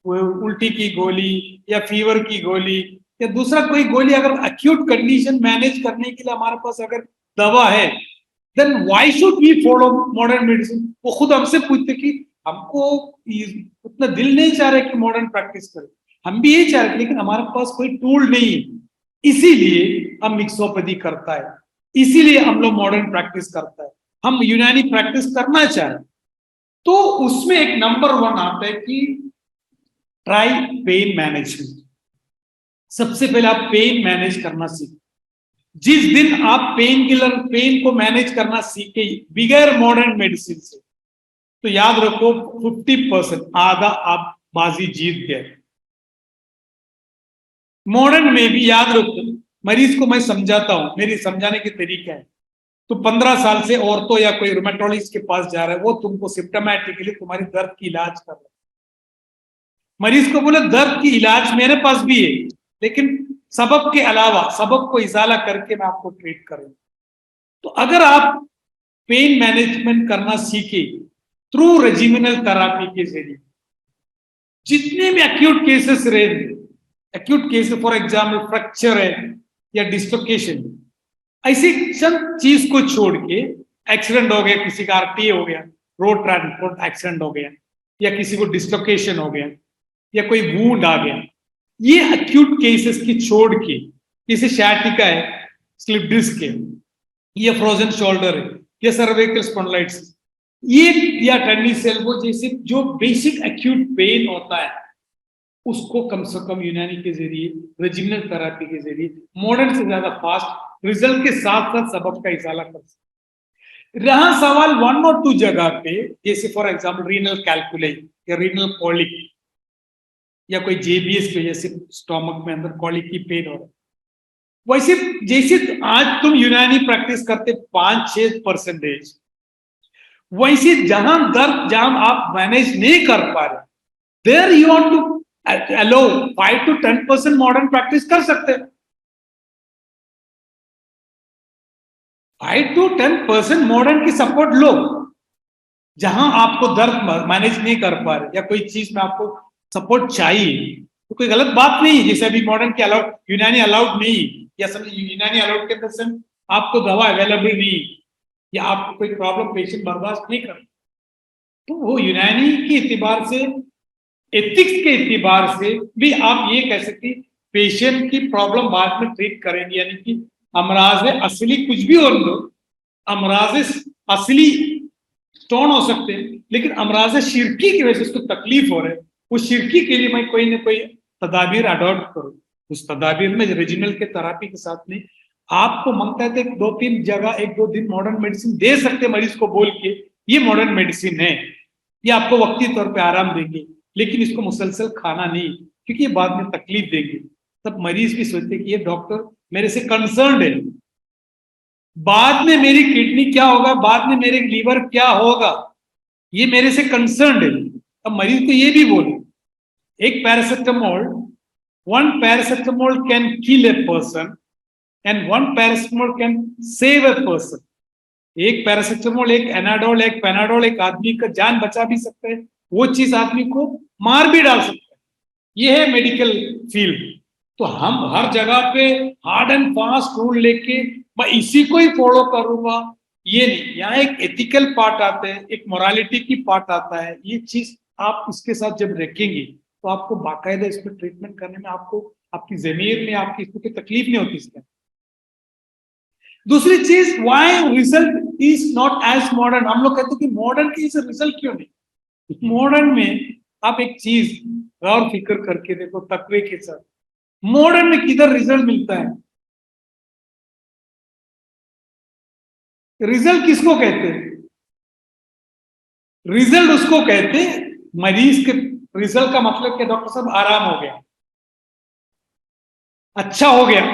उल्टी की गोली या फीवर की गोली या दूसरा कोई गोली, अगर एक्यूट कंडीशन मैनेज करने के लिए हमारे पास अगर दवा है, then why should we follow modern medicine. वो खुद हमसे पूछते कि हमको उतना दिल नहीं चाह रहे कि मॉडर्न प्रैक्टिस करें, हम भी यही चाह रहे लेकिन हमारे पास कोई टूल नहीं है, इसीलिए हम मिक्सोपैथी करता है, इसीलिए हम लोग मॉडर्न प्रैक्टिस करता है, हम यूनानी प्रैक्टिस करना चाहें। तो उसमें एक नंबर 1 आता है कि ट्राई पेन मैनेजमेंट। सबसे पहले आप पेन मैनेज करना सीखें। जिस दिन आप पेन को मैनेज करना सीखे बगैर मॉडर्न मेडिसिन से, तो याद रखो 50% आधा आप बाजी जीत गए। मॉडर्न में भी याद रखो, मरीज को मैं समझाता हूं, मेरी समझाने के तरीका है, तो 15 साल से औरतों या कोई रूमेटोलॉजिस्ट के पास जा रहा है, वो तुमको सिम्टोमेटिकली तुम्हारी दर्द की इलाज कर रहा है, मरीज को बोले दर्द की इलाज मेरे पास भी है, लेकिन सबब के अलावा सबब को इजाला करके मैं आपको ट्रीट करूँ। तो अगर आप पेन मैनेजमेंट करना सीखे थ्रू रेजिमिनल थेरेपी के जरिए, जितने भी एक्यूट केसेस रहे, acute cases for example fracture है या डिस्लोकेशन, ऐसी चंद चीज को छोड़ के, एक्सीडेंट हो गया, किसी का आरटीए हो गया, रोड ट्रांसपोर्ट एक्सीडेंट हो गया, या किसी को डिस्लोकेशन हो गया, या कोई वूंड आ गया, ये एक्यूट केसेस की छोड़ के, जैसे शाटिका है, स्लिप डिस्क है, या फ्रोजन शोल्डर है, या सर्वाइकल स्पॉन्डिलाइटिस, ये या टेनिस एल्बो जैसे जो बेसिक एक्यूट पेन होता है, उसको कम से कम यूनानी के जरिए, रेजिमिनल थेरेपी के जरिए, मॉडर्न से ज्यादा फास्ट रिजल्ट के साथ साथ सबब का इजाला कर सकते। रहा सवाल 1 और 2 जगह पे, जैसे फॉर एग्जाम्पल रीनल कैलकुले या रीनल कॉलिक, या कोई जेबीएस की वजह से स्टोमक में अंदर कॉलिक की पेन हो रहा है, वैसे जैसे आज तुम यूनानी प्रैक्टिस करते 5-6%, वैसे जहां दर्द जहां आप मैनेज नहीं कर पा रहे, there you want to allow 5 to 10% modern practice कर सकते हैं। 5 to 10% मॉडर्न की सपोर्ट लो, जहां आपको दर्द मैनेज नहीं कर पा रहे या कोई चीज में आपको सपोर्ट चाहिए, तो कोई गलत बात नहीं है। जैसे अभी मॉडर्न के अलाउड, यूनानी अलाउड नहीं, या समझ यूनानी अलाउड के पर्सन आपको दवा अवेलेबल नहीं, या आपको कोई प्रॉब्लम पेशेंट बर्दाश्त नहीं कर, तो वो यूनानी के एतबार से, एथिक्स के एतबार से भी आप ये कह सकते पेशेंट की प्रॉब्लम बाद में ट्रीट करेंगे, यानी कि अमराज असली कुछ भी हो लो, अमराज असली स्टोन हो सकते हैं, लेकिन अमराज शिरकी की वजह से उसको तकलीफ हो रहा है, उस शिरकी के लिए मैं कोई ना कोई तदाबीर अडॉप्ट करूं। उस तदाबीर में रेजिमिनल के थेरेपी के साथ में आपको मांगता है 2-3 जगह 1-2 दिन मॉडर्न मेडिसिन दे सकते मरीज को बोल के, ये मॉडर्न मेडिसिन है, ये आपको वक्ती तौर पे आराम देंगे, लेकिन इसको मुसलसल खाना नहीं, क्योंकि ये बाद में तकलीफ देंगे। तब मरीज भी सोचते कि ये डॉक्टर मेरे से कंसर्न है, बाद में मेरी किडनी क्या होगा, बाद में मेरे लीवर क्या होगा, ये मेरे से कंसर्न है। अब मरीज को ये भी बोले, एक paracetamol, 1 paracetamol can kill a person and 1 paracetamol can save a person. एक पैरासिटामोल, एक एनाडोल, एक पेनाडोल एक आदमी का जान बचा भी सकता है, वो चीज आदमी को मार भी डाल सकता है। ये है मेडिकल फील्ड। तो हम हर जगह पे हार्ड एंड फास्ट रूल लेके मैं इसी को ही फॉलो करूंगा, ये नहीं। यहाँ एक एथिकल पार्ट आता है, एक मोरालिटी की पार्ट आता है। ये चीज आप इसके साथ जब रखेंगे तो आपको बाकायदा इसमें ट्रीटमेंट करने में, आपको आपकी जमीर में आपकी इसको कोई तकलीफ नहीं होती इसमें। दूसरी चीज, why result is not as modern. हम लोग कहते हैं कि मॉडर्न की रिजल्ट क्यों नहीं। मॉडर्न में आप एक चीज गौर फिक्र करके देखो, तकवे के साथ मॉडर्न में किधर रिजल्ट मिलता है। रिजल्ट किसको कहते हैं? रिजल्ट उसको कहते हैं मरीज के, रिजल्ट का मतलब क्या डॉक्टर साहब, आराम हो गया, अच्छा हो गया,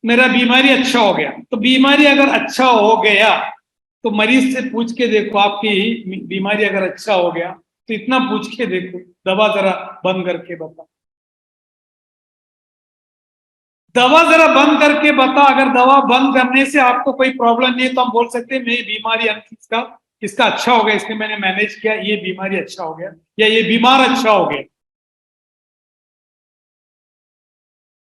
मेरा बीमारी अच्छा हो गया। तो बीमारी अगर अच्छा हो गया तो मरीज से पूछ के देखो, आपकी बीमारी अगर अच्छा हो गया तो इतना पूछ के देखो, दवा जरा बंद करके बता, दवा जरा बंद करके बता। अगर दवा बंद करने से आपको कोई प्रॉब्लम नहीं है तो हम बोल सकते हैं मेरी बीमारी इसका अच्छा हो गया, इसने मैंने मैनेज किया, ये बीमारी अच्छा हो गया, या ये बीमार अच्छा हो गया।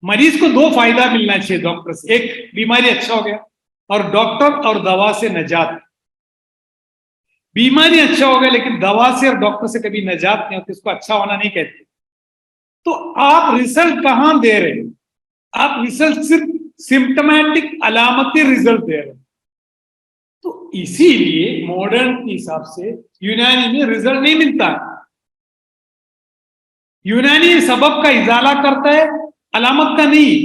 मरीज को 2 फायदा मिलना चाहिए डॉक्टर से, एक बीमारी अच्छा हो गया, और डॉक्टर और दवा से नजात। बीमारी अच्छा हो गया लेकिन दवा से और डॉक्टर से कभी नजात नहीं होती, इसको अच्छा होना नहीं कहते। तो आप रिजल्ट कहां दे रहे हैं? आप रिजल्ट सिर्फ सिम्टोमेटिक अलामती रिजल्ट दे रहे हैं। तो इसीलिए मॉडर्न के हिसाब से यूनानी में रिजल्ट नहीं मिलता। यूनानी सबब का इजाला करता है, अलामत का नहीं।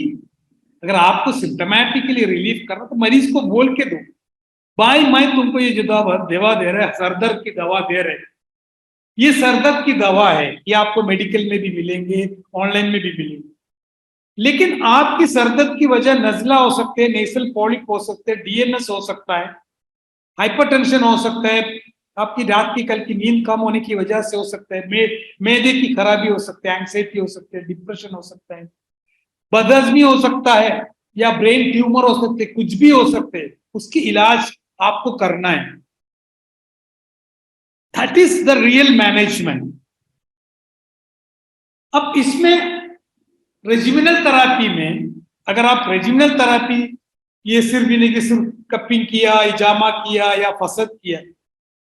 अगर आपको सिम्टोमेटिकली रिलीफ करना तो मरीज को बोल के दो, भाई मैं तुमको ये जो दवा दे रहा है, सरदर्द की दवा दे रहे, ये सरदर्द की दवा है, ये आपको मेडिकल में भी मिलेंगे, ऑनलाइन में भी मिलेंगे। लेकिन आपकी सरदर्द की वजह नजला हो सकते हैं, नेसल पॉलिप हो सकते हैं, डीएनएस हो सकता है, हाइपरटेंशन हो सकता है, आपकी रात की कल की नींद कम होने की वजह से हो सकता है, मैदे की खराबी हो सकती है, एंग्जाइटी हो सकती है, डिप्रेशन हो सकता है, बदहजमी हो सकता है, या ब्रेन ट्यूमर हो सकते हैं, कुछ भी हो सकते हैं, उसकी इलाज आपको करना है। That is the real management. अब इसमें रेजिमिनल थेरेपी में, अगर आप रेजिमिनल थेरेपी, ये सिर्फ भी नहीं कि सिर्फ कपिंग किया, इजामा किया या फसद किया,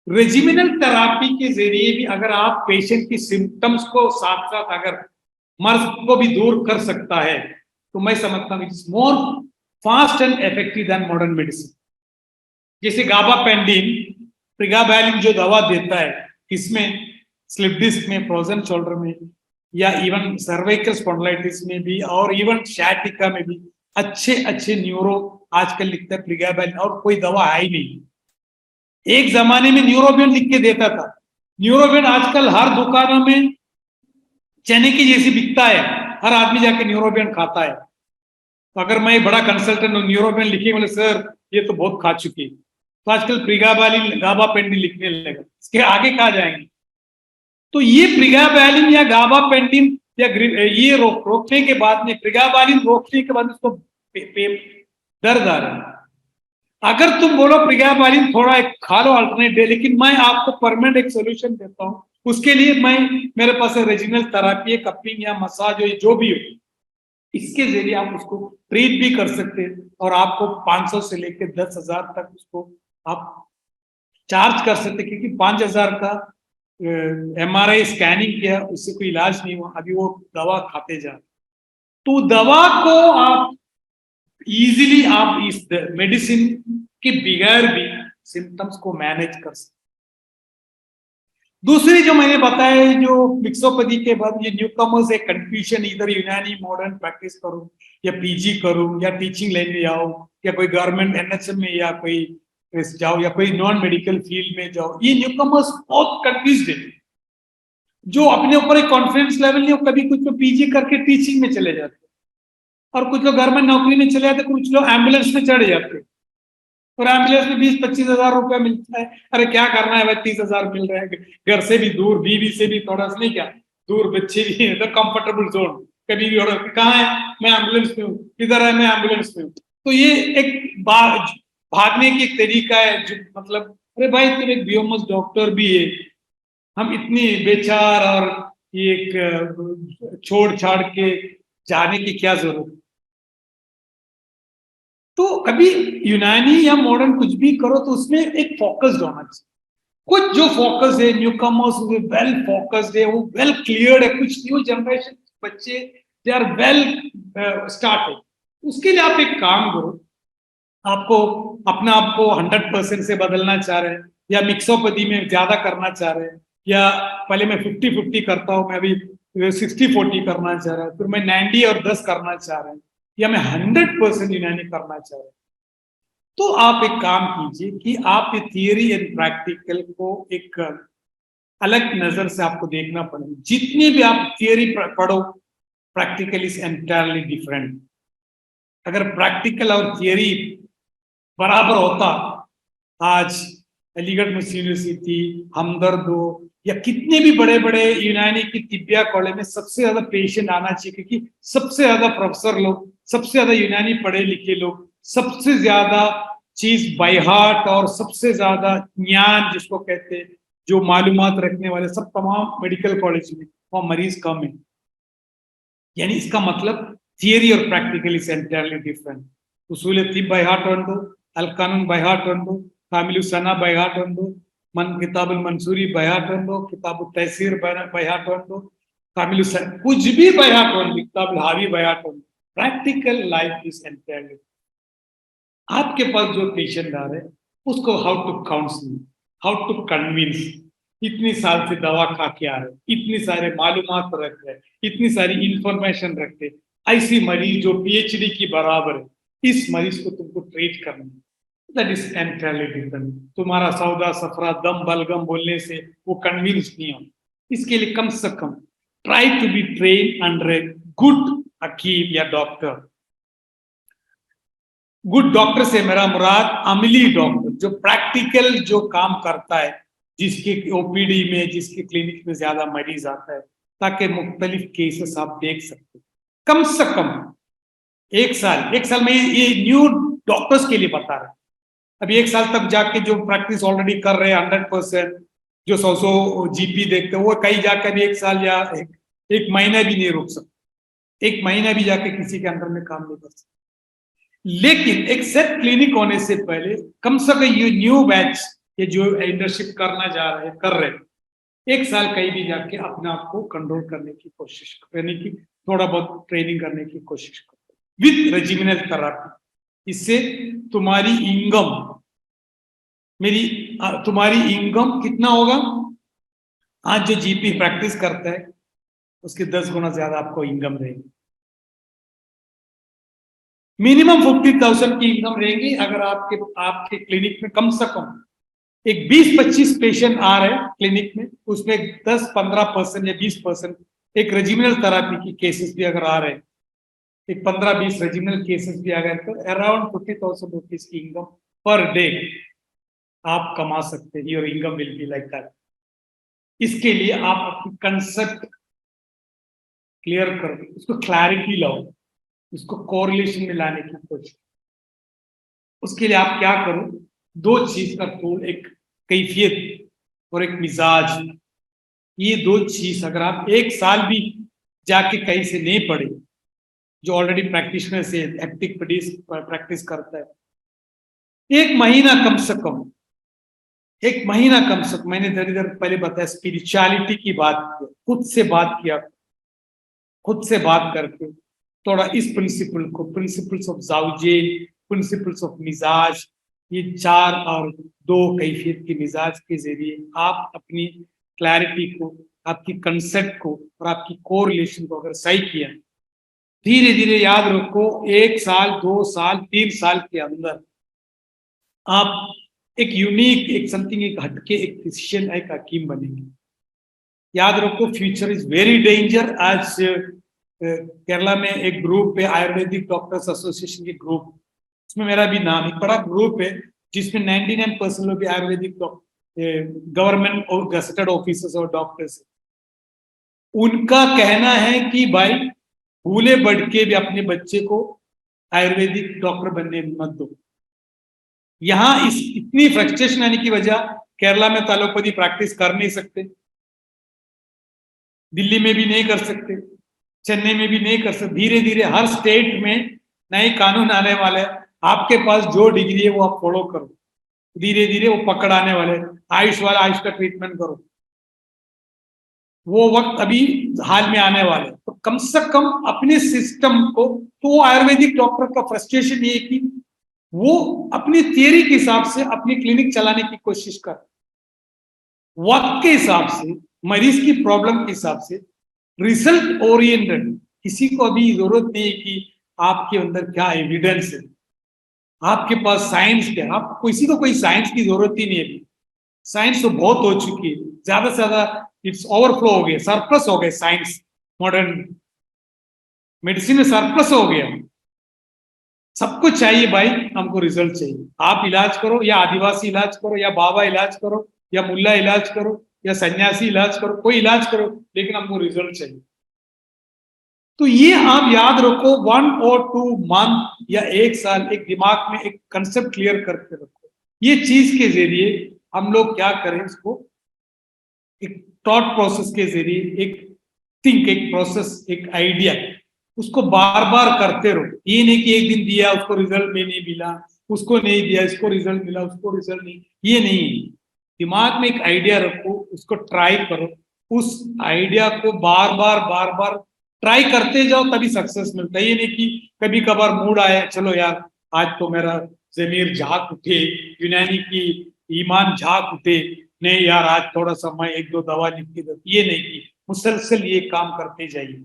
रेजिमिनल थेरेपी के जरिए भी अगर आप पेशेंट की सिम्टम्स को साथ साथ अगर मर्ज को भी दूर कर सकता है, तो मैं समझता हूँ it's more fast and effective than modern medicine. जैसे गाबापेंडिन, प्रिगाबैलिन जो दवा देता है, इसमें स्लिप डिस्क में, फ्रोजन शोल्डर में, या इवन सर्वाइकल स्पॉन्डिलाइटिस में भी, और इवन सciatica में भी अच्छे अच्छे न्यूरो आजकल लिखता है प्रिगाबैलिन, और कोई दवा है ही नहीं। एक जमाने में न्यूरोबियन लिख के देता था, न्यूरोबियन आजकल हर दुकानों में चने की जैसी बिकता है, हर आदमी जाके न्यूरोबियन खाता है। तो अगर मैं बड़ा कंसल्टेंट हूँ, न्यूरोबियन लिखे, बोले सर ये तो बहुत खा चुकी, तो आजकल प्रिगाबैलिन, गाबापेंडिन लिखने लगा, इसके आगे कहा जाएंगे। तो ये प्रिगाबैलिन या गाबापेंडिन या ये रोकने के बाद में, प्रिगाबैलिन रोकने के बाद उसको दर्द आ रहा है। अगर तुम बोलो प्रिगाबैलिन थोड़ा एक खा लो अल्टरनेट डे, लेकिन मैं आपको परमानेंट एक सोल्यूशन देता हूँ, उसके लिए मैं, मेरे पास रेजिनल थेरेपी है, कपिंग या मसाज हो, जो भी हो, इसके जरिए आप उसको ट्रीट भी कर सकते हैं, और आपको 500 से लेकर 10,000 तक उसको आप चार्ज कर सकते, क्योंकि 5,000 का MRI स्कैनिंग किया, उससे कोई इलाज नहीं हुआ, अभी वो दवा खाते जा, तो दवा को आप इजीली आप इस मेडिसिन के बगैर भी सिम्टम्स को मैनेज कर सकते। दूसरी जो मैंने बताया, जो मिक्सोपैथी के बाद ये न्यूकमर्स एक कंफ्यूजन, इधर यूनानी मॉडर्न प्रैक्टिस करूं या पीजी करूं या टीचिंग लाइन में जाओ या कोई गवर्नमेंट NHM में या कोई जाओ या कोई नॉन मेडिकल फील्ड में जाओ, ये न्यूकमर्स बहुत कंफ्यूज्ड है। जो अपने ऊपर एक कॉन्फिडेंस लेवल नहीं हो, कभी कुछ लोग पीजी करके टीचिंग में चले जाते, और कुछ लोग गवर्नमेंट नौकरी में चले जाते, कुछ लोग एम्बुलेंस में चढ़ जाते, और एम्बुलेंस में 20-25 हजार रुपया मिलता है। अरे क्या करना है भाई, 30,000 मिल रहे हैं, घर से भी दूर, बीवी से भी थोड़ा सा नहीं, क्या दूर, बच्चे भी है, तो कंफर्टेबल जोन, कभी भी ऑर्डर, कहाँ है, मैं एम्बुलेंस में हूँ, किधर है, मैं एम्बुलेंस में हूँ। तो ये एक भागने की एक तरीका है, जो मतलब, अरे भाई तुम एक बीओमएस डॉक्टर भी है, हम इतनी बेचार और एक छोड़ छाड़ के जाने की क्या जरूरत। तो कभी यूनानी या मॉडर्न कुछ भी करो तो उसमें एक फोकस्ड होना चाहिए। कुछ जो फोकस है, न्यू कमर्स वेल फोकस्ड है, वो वेल क्लियर्ड है, कुछ न्यू जनरेशन बच्चे दे आर वेल स्टार्टेड। उसके लिए आप एक काम करो, आपको अपना आपको 100% से बदलना चाह रहे हैं, या मिक्सोपैथी में ज्यादा करना चाह रहे हैं, या पहले मैं 50-50 करता हूँ, मैं अभी 60-40 करना चाह रहा हूँ, फिर मैं 90 और 10 करना चाह रहा हूँ, या मैं 100% यूनानी करना चाह रहा हूँ, तो आप एक काम कीजिए कि आप ये थियरी एंड प्रैक्टिकल को एक अलग नजर से आपको देखना पड़ेगा। जितनी भी आप थियरी पढ़ो, प्रैक्टिकल इज एंटायरली डिफरेंट। अगर प्रैक्टिकल और थियरी बराबर होता, आज अलीगढ़ मुस्लिम यूनिवर्सिटी, हमदर्द हो, या कितने भी बड़े बड़े यूनानी की तिब्बिया कॉलेज में सबसे ज्यादा पेशेंट आना चाहिए, क्योंकि सबसे ज्यादा प्रोफेसर लोग, सबसे ज्यादा यूनानी पढ़े लिखे लोग, सबसे ज्यादा चीज बाय हार्ट, और सबसे ज्यादा ज्ञान जिसको कहते हैं, जो मालूमात रखने वाले, सब तमाम मेडिकल कॉलेज में, वहां मरीज कम है। यानी इसका मतलब थियरी और प्रैक्टिकल इज एंटायरली डिफरेंट। उसूल तिब बाय हार्ट अंडो, अल कानून बाय हार्ट अंडो, कामिल सना बाय हार्ट अंडो, मन किताबुल मंसूरी बाय हार्ट अंडो, किताबुल तहसीर बाय हार्ट अंडो, कामिल कुछ भी बाय हार्ट अंडो, किताबुल हावी बाय हार्ट अंडो। Practical life is entirely. आपके पास जो पेशेंट आ रहे हैं, उसको how to counselling, how to convince, इतनी साल से दवा खा के आ रहे, इतनी सारे मालूमात रख रहे, इतनी सारी इंफॉर्मेशन रखते, ऐसी मरीज जो PhD की बराबर है, इस मरीज को तुमको ट्रीट करना है, दैट इज एंटायरली डिफरेंट। तुम्हारा सौदा सफरा दम बलगम बोलने से वो कन्विंस नहीं हो। इसके लिए कम से कम try to be train under a good हकीम या डॉक्टर। गुड डॉक्टर से मेरा मुराद अमली डॉक्टर, जो प्रैक्टिकल जो काम करता है, जिसके ओपीडी में, जिसके क्लिनिक में ज्यादा मरीज आता है, ताकि मुख्तलिफ केसेस आप देख सकते। कम से कम एक साल में, ये न्यू डॉक्टर्स के लिए बता रहे हैं। अभी एक साल तक जाके जो प्रैक्टिस ऑलरेडी कर रहे हैं 100%, जो 100 जीपी देखते हैं, वो कहीं जाकर भी एक साल या एक महीना भी नहीं रुक सकते। एक महीना भी जाके किसी के अंदर में काम नहीं कर सकते। लेकिन एक सेट क्लिनिक होने से पहले कम से कम ये न्यू बैच, ये जो इंटर्नशिप करना जा रहे हैं, कर रहे हैं, एक साल कहीं भी जाके अपने आप को कंट्रोल करने की कोशिश करने की, थोड़ा बहुत ट्रेनिंग करने की कोशिश करो विद रेजिमिनल थेरेपी। इससे तुम्हारी इनकम कितना होगा? आज जो जीपी प्रैक्टिस करता है उसके 10 गुना ज्यादा आपको इनकम रहेगी। मिनिमम 50,000 की इनकम रहेगी अगर आपके क्लिनिक में कम से कम एक 20-25 पेशेंट आ रहे हैं क्लिनिक में, उसमें 10-15% या 20% एक रेजिमिनल थेरेपी की केसेस भी अगर आ रहे हैं, एक 15-20 रेजिमिनल केसेस भी आ गए, तो अराउंड 50,000 रुपीज की इनकम पर डे आप कमा सकते हैं। Your income will be like that. इसके लिए आप अपनी कंसेप्ट क्लियर करो, उसको क्लैरिटी लाओ, उसको कोरिलेशन में लाने की कोशिश। उसके लिए आप क्या करो? 2 चीज का टूल, एक कैफियत और एक मिजाज। ये 2 चीज अगर आप एक साल भी जाके कहीं से नहीं पढ़े, जो ऑलरेडी प्रैक्टिशनर से एक्टिव प्रैक्टिस करता है, एक महीना कम से कम, मैंने थोड़ी देर पहले बताया स्पिरिचुअलिटी की बात की, खुद से बात करके थोड़ा इस प्रिंसिपल को, प्रिंसिपल्स ऑफ जाउजे, प्रिंसिपल्स ऑफ मिजाज, ये 4 और 2 कैफियत के मिजाज के जरिए आप अपनी क्लैरिटी को, आपकी कंसेप्ट को और आपकी कोरिलेशन को अगर सही किया, धीरे धीरे याद रखो 1 साल, 2 साल, 3 साल के अंदर आप एक यूनिक, एक समथिंग, एक हटके, एक फिजिशियन, एक हकीम बनेंगे। याद रखो फ्यूचर इज वेरी डेंजर। आज केरला में एक ग्रुप है, आयुर्वेदिक डॉक्टर्स एसोसिएशन के ग्रुप, उसमें मेरा भी नाम, एक बड़ा ग्रुप है जिसमें 99% लोग आयुर्वेदिक गवर्नमेंट और गजेटेड ऑफिसर्स और डॉक्टर्स। उनका कहना है कि भाई भूले बढ़ के भी अपने बच्चे को आयुर्वेदिक डॉक्टर बनने मत दो। यहाँ इतनी फ्रस्ट्रेशन आने की वजह, केरला में एलोपैथी प्रैक्टिस कर नहीं सकते, दिल्ली में भी नहीं कर सकते, चेन्नई में भी नहीं कर सकते। धीरे धीरे हर स्टेट में नए कानून आने वाले हैं, आपके पास जो डिग्री है वो आप फॉलो करो, धीरे धीरे वो पकड़ आने वाले। आयुष वाला आयुष का ट्रीटमेंट करो, वो वक्त अभी हाल में आने वाले। तो कम से कम अपने सिस्टम को, तो आयुर्वेदिक डॉक्टर का फ्रस्ट्रेशन ये है कि वो अपनी थियरी के हिसाब से अपनी क्लिनिक चलाने की कोशिश कर, वक्त के हिसाब से, मरीज की प्रॉब्लम के हिसाब से, रिजल्ट ओरिएंटेड। किसी को अभी जरूरत नहीं है कि आपके अंदर क्या एविडेंस है, आपके पास साइंस क्या है, आपको किसी को कोई साइंस की जरूरत ही नहीं है। अभी साइंस तो बहुत हो चुकी है, ज्यादा से ज्यादा इट्स ओवरफ्लो हो गया, सरप्लस हो गए साइंस। मॉडर्न मेडिसिन में सरप्लस हो गया। सबको चाहिए भाई, हमको रिजल्ट चाहिए। आप इलाज करो या आदिवासी इलाज करो या बाबा इलाज करो या मुल्ला इलाज करो या सन्यासी इलाज करो, कोई इलाज करो, लेकिन हमको रिजल्ट चाहिए। तो ये आप याद रखो, 1 और 2 मंथ या 1 साल एक दिमाग में एक कंसेप्ट क्लियर करके रखो। ये चीज के जरिए हम लोग क्या करें, इसको एक थॉट प्रोसेस के जरिए, एक प्रोसेस, एक आइडिया, उसको बार बार करते रहो। ये नहीं कि एक दिन दिया उसको रिजल्ट में नहीं मिला, उसको नहीं दिया इसको रिजल्ट मिला, उसको रिजल्ट नहीं, ये नहीं। दिमाग में एक आइडिया रखो, उसको ट्राई करो, उस आइडिया को बार बार ट्राई करते जाओ, तभी सक्सेस मिलता है। ये नहीं कि कभी कभार मूड आया, चलो यार आज तो मेरा जमीर झाक उठे, यूनानी की ईमान झाक उठे, नहीं यार आज थोड़ा सा मैं 1-2 दवा लिख के दो, ये नहीं की, मुसलसल ये काम करते जाइए।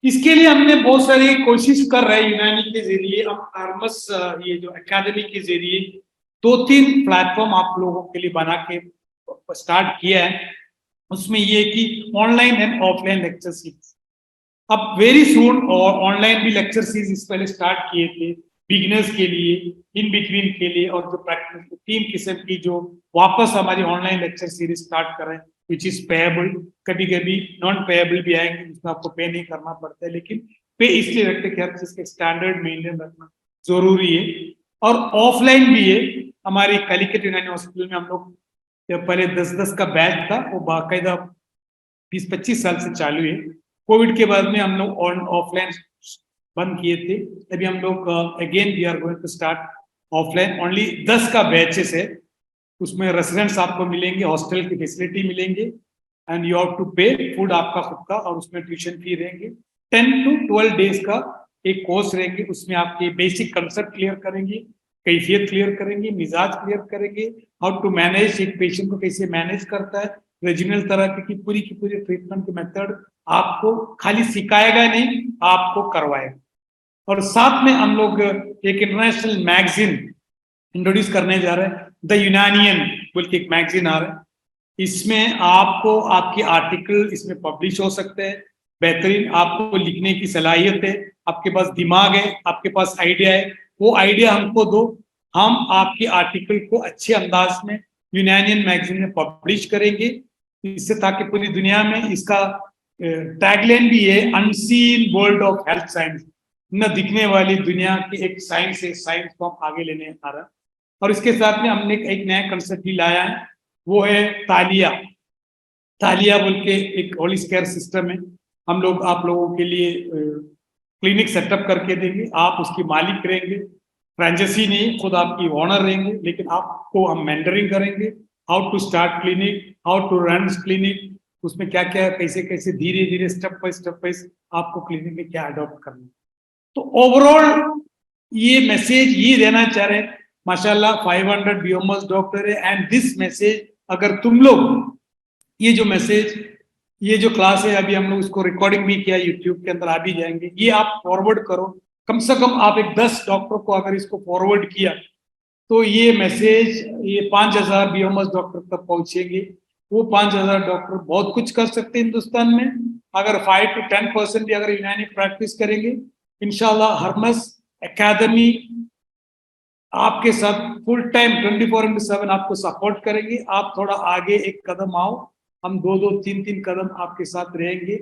इसके लिए हमने बहुत सारी कोशिश कर रहे हैं यूनानी के जरिए। हम आर्मस ये जो एकेडमी के जरिए 2-3 प्लेटफॉर्म आप लोगों के लिए बना के स्टार्ट किया है। उसमें ये कि online and offline lecture series, अब वेरी सून, और ऑनलाइन भी लेक्चर सीरीज इस पहले स्टार्ट किए थे, बिगिनर्स के लिए, इन बिटवीन के लिए, और जो प्रैक्टिस 3 किस्म की जो वापस हमारी ऑनलाइन लेक्चर सीरीज स्टार्ट कर रहे हैं, विच इज पेएबल। कभी कभी नॉन पेएबल भी आएंगे जिसमें आपको पे नहीं करना पड़ता है, लेकिन पे इसलिए रखते कि हर चीज के स्टैंडर्ड मेंटेन रखना जरूरी है। और ऑफलाइन भी है। हमारी कैलिकट यूनानी हॉस्पिटल में हम लोग पहले 10-10 का बैच था, वो बाकायदा 20-25 साल से चालू है। कोविड के बाद में हम लोग ऑफलाइन बंद किए थे। अभी हम लोग again we are going to start offline. Only 10 का बैचेस है, उसमें रेसिडेंट्स आपको मिलेंगे, हॉस्टल की फैसिलिटी मिलेंगे, एंड यू हैव टू पे, फूड आपका खुद का, और उसमें ट्यूशन फी रहेंगे। 10 to 12 डेज का एक कोर्स रहेंगे, उसमें आपके बेसिक कंसेप्ट क्लियर करेंगे, कैफियत क्लियर करेंगे, मिजाज क्लियर करेंगे, हाउ टू मैनेज, एक पेशेंट को कैसे मैनेज करता है, रेजिनल थेरेपी की पूरी ट्रीटमेंट की मेथड आपको खाली सिखाएगा नहीं, आपको करवाएगा। और साथ में हम लोग एक इंटरनेशनल मैगजीन इंट्रोड्यूस करने जा रहे हैं, द यूनानियन बोल के एक मैगजीन आ रहा है। इसमें आपको आपके आर्टिकल इसमें पब्लिश हो सकते हैं। बेहतरीन आपको लिखने की सलाहियत है, आपके पास दिमाग है, आपके पास आइडिया है, वो आइडिया हमको दो, हम आपके आर्टिकल को अच्छे अंदाज में यूनानियन मैगजीन में पब्लिश करेंगे, इससे ताकि पूरी दुनिया में इसका टैगलाइन भी है, unseen world of health science, न दिखने वाली दुनिया की एक साइंस है, साइंस को हम आगे लेने आ रहा है। और इसके साथ में हमने एक नया कंसेप्ट भी लाया है, वो है तालिया। तालिया बोल के एक होलिस केयर सिस्टम है, हम लोग आप लोगों के लिए क्लिनिक सेटअप करके देंगे, आप उसकी मालिक रहेंगे, फ्रेंचाइजी नहीं, खुद आपकी ओनर रहेंगे, लेकिन आपको हम मेंटरिंग करेंगे, how to start clinic, how to run clinic, उसमें क्या क्या कैसे कैसे धीरे धीरे स्टेप बाय आपको क्लिनिक में क्या अडॉप्ट करना है। तो ओवरऑल ये मैसेज ये देना चाह रहे हैं, माशाल्लाह 500 बीओएमएस डॉक्टर है, एंड दिस मैसेज अगर तुम लोग ये जो मैसेज, ये जो क्लास है, अभी हम लोग इसको रिकॉर्डिंग भी किया, यूट्यूब के अंदर आ भी जाएंगे, ये आप फॉरवर्ड करो, कम से कम आप एक 10 डॉक्टर को अगर इसको फॉरवर्ड किया तो ये मैसेज ये 5000 बीओएमएस डॉक्टर तक पहुंचेंगे। वो 5000 डॉक्टर बहुत कुछ कर सकते हैं हिंदुस्तान में, अगर 5 to 10% भी अगर यूनानी प्रैक्टिस करेंगे, इंशाल्लाह हरमस एकेडमी आपके साथ फुल टाइम 24/7 आपको सपोर्ट करेंगे। आप थोड़ा आगे एक कदम आओ, हम 2-2, 3-3 कदम आपके साथ रहेंगे।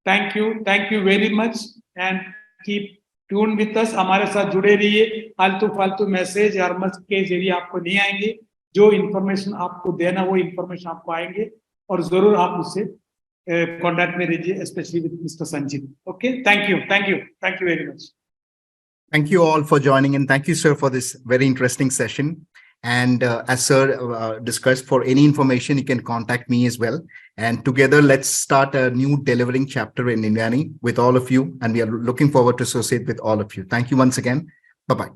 Thank you very much, and keep tune with us, हमारे साथ जुड़े रहिए। फालतू मैसेज हरमस के जरिए आपको नहीं आएंगे, जो इन्फॉर्मेशन आपको देना वो इन्फॉर्मेशन आपको आएंगे, और जरूर आप उससे कॉन्टैक्ट में रहिए, specially with mister Sanjeet. Okay, thank you very much. Thank you all for joining in. Thank you, sir, for this very interesting session. And as sir discussed, for any information, you can contact me as well. And together, let's start a new delivering chapter in Indiani with all of you. And we are looking forward to associate with all of you. Thank you once again. Bye-bye.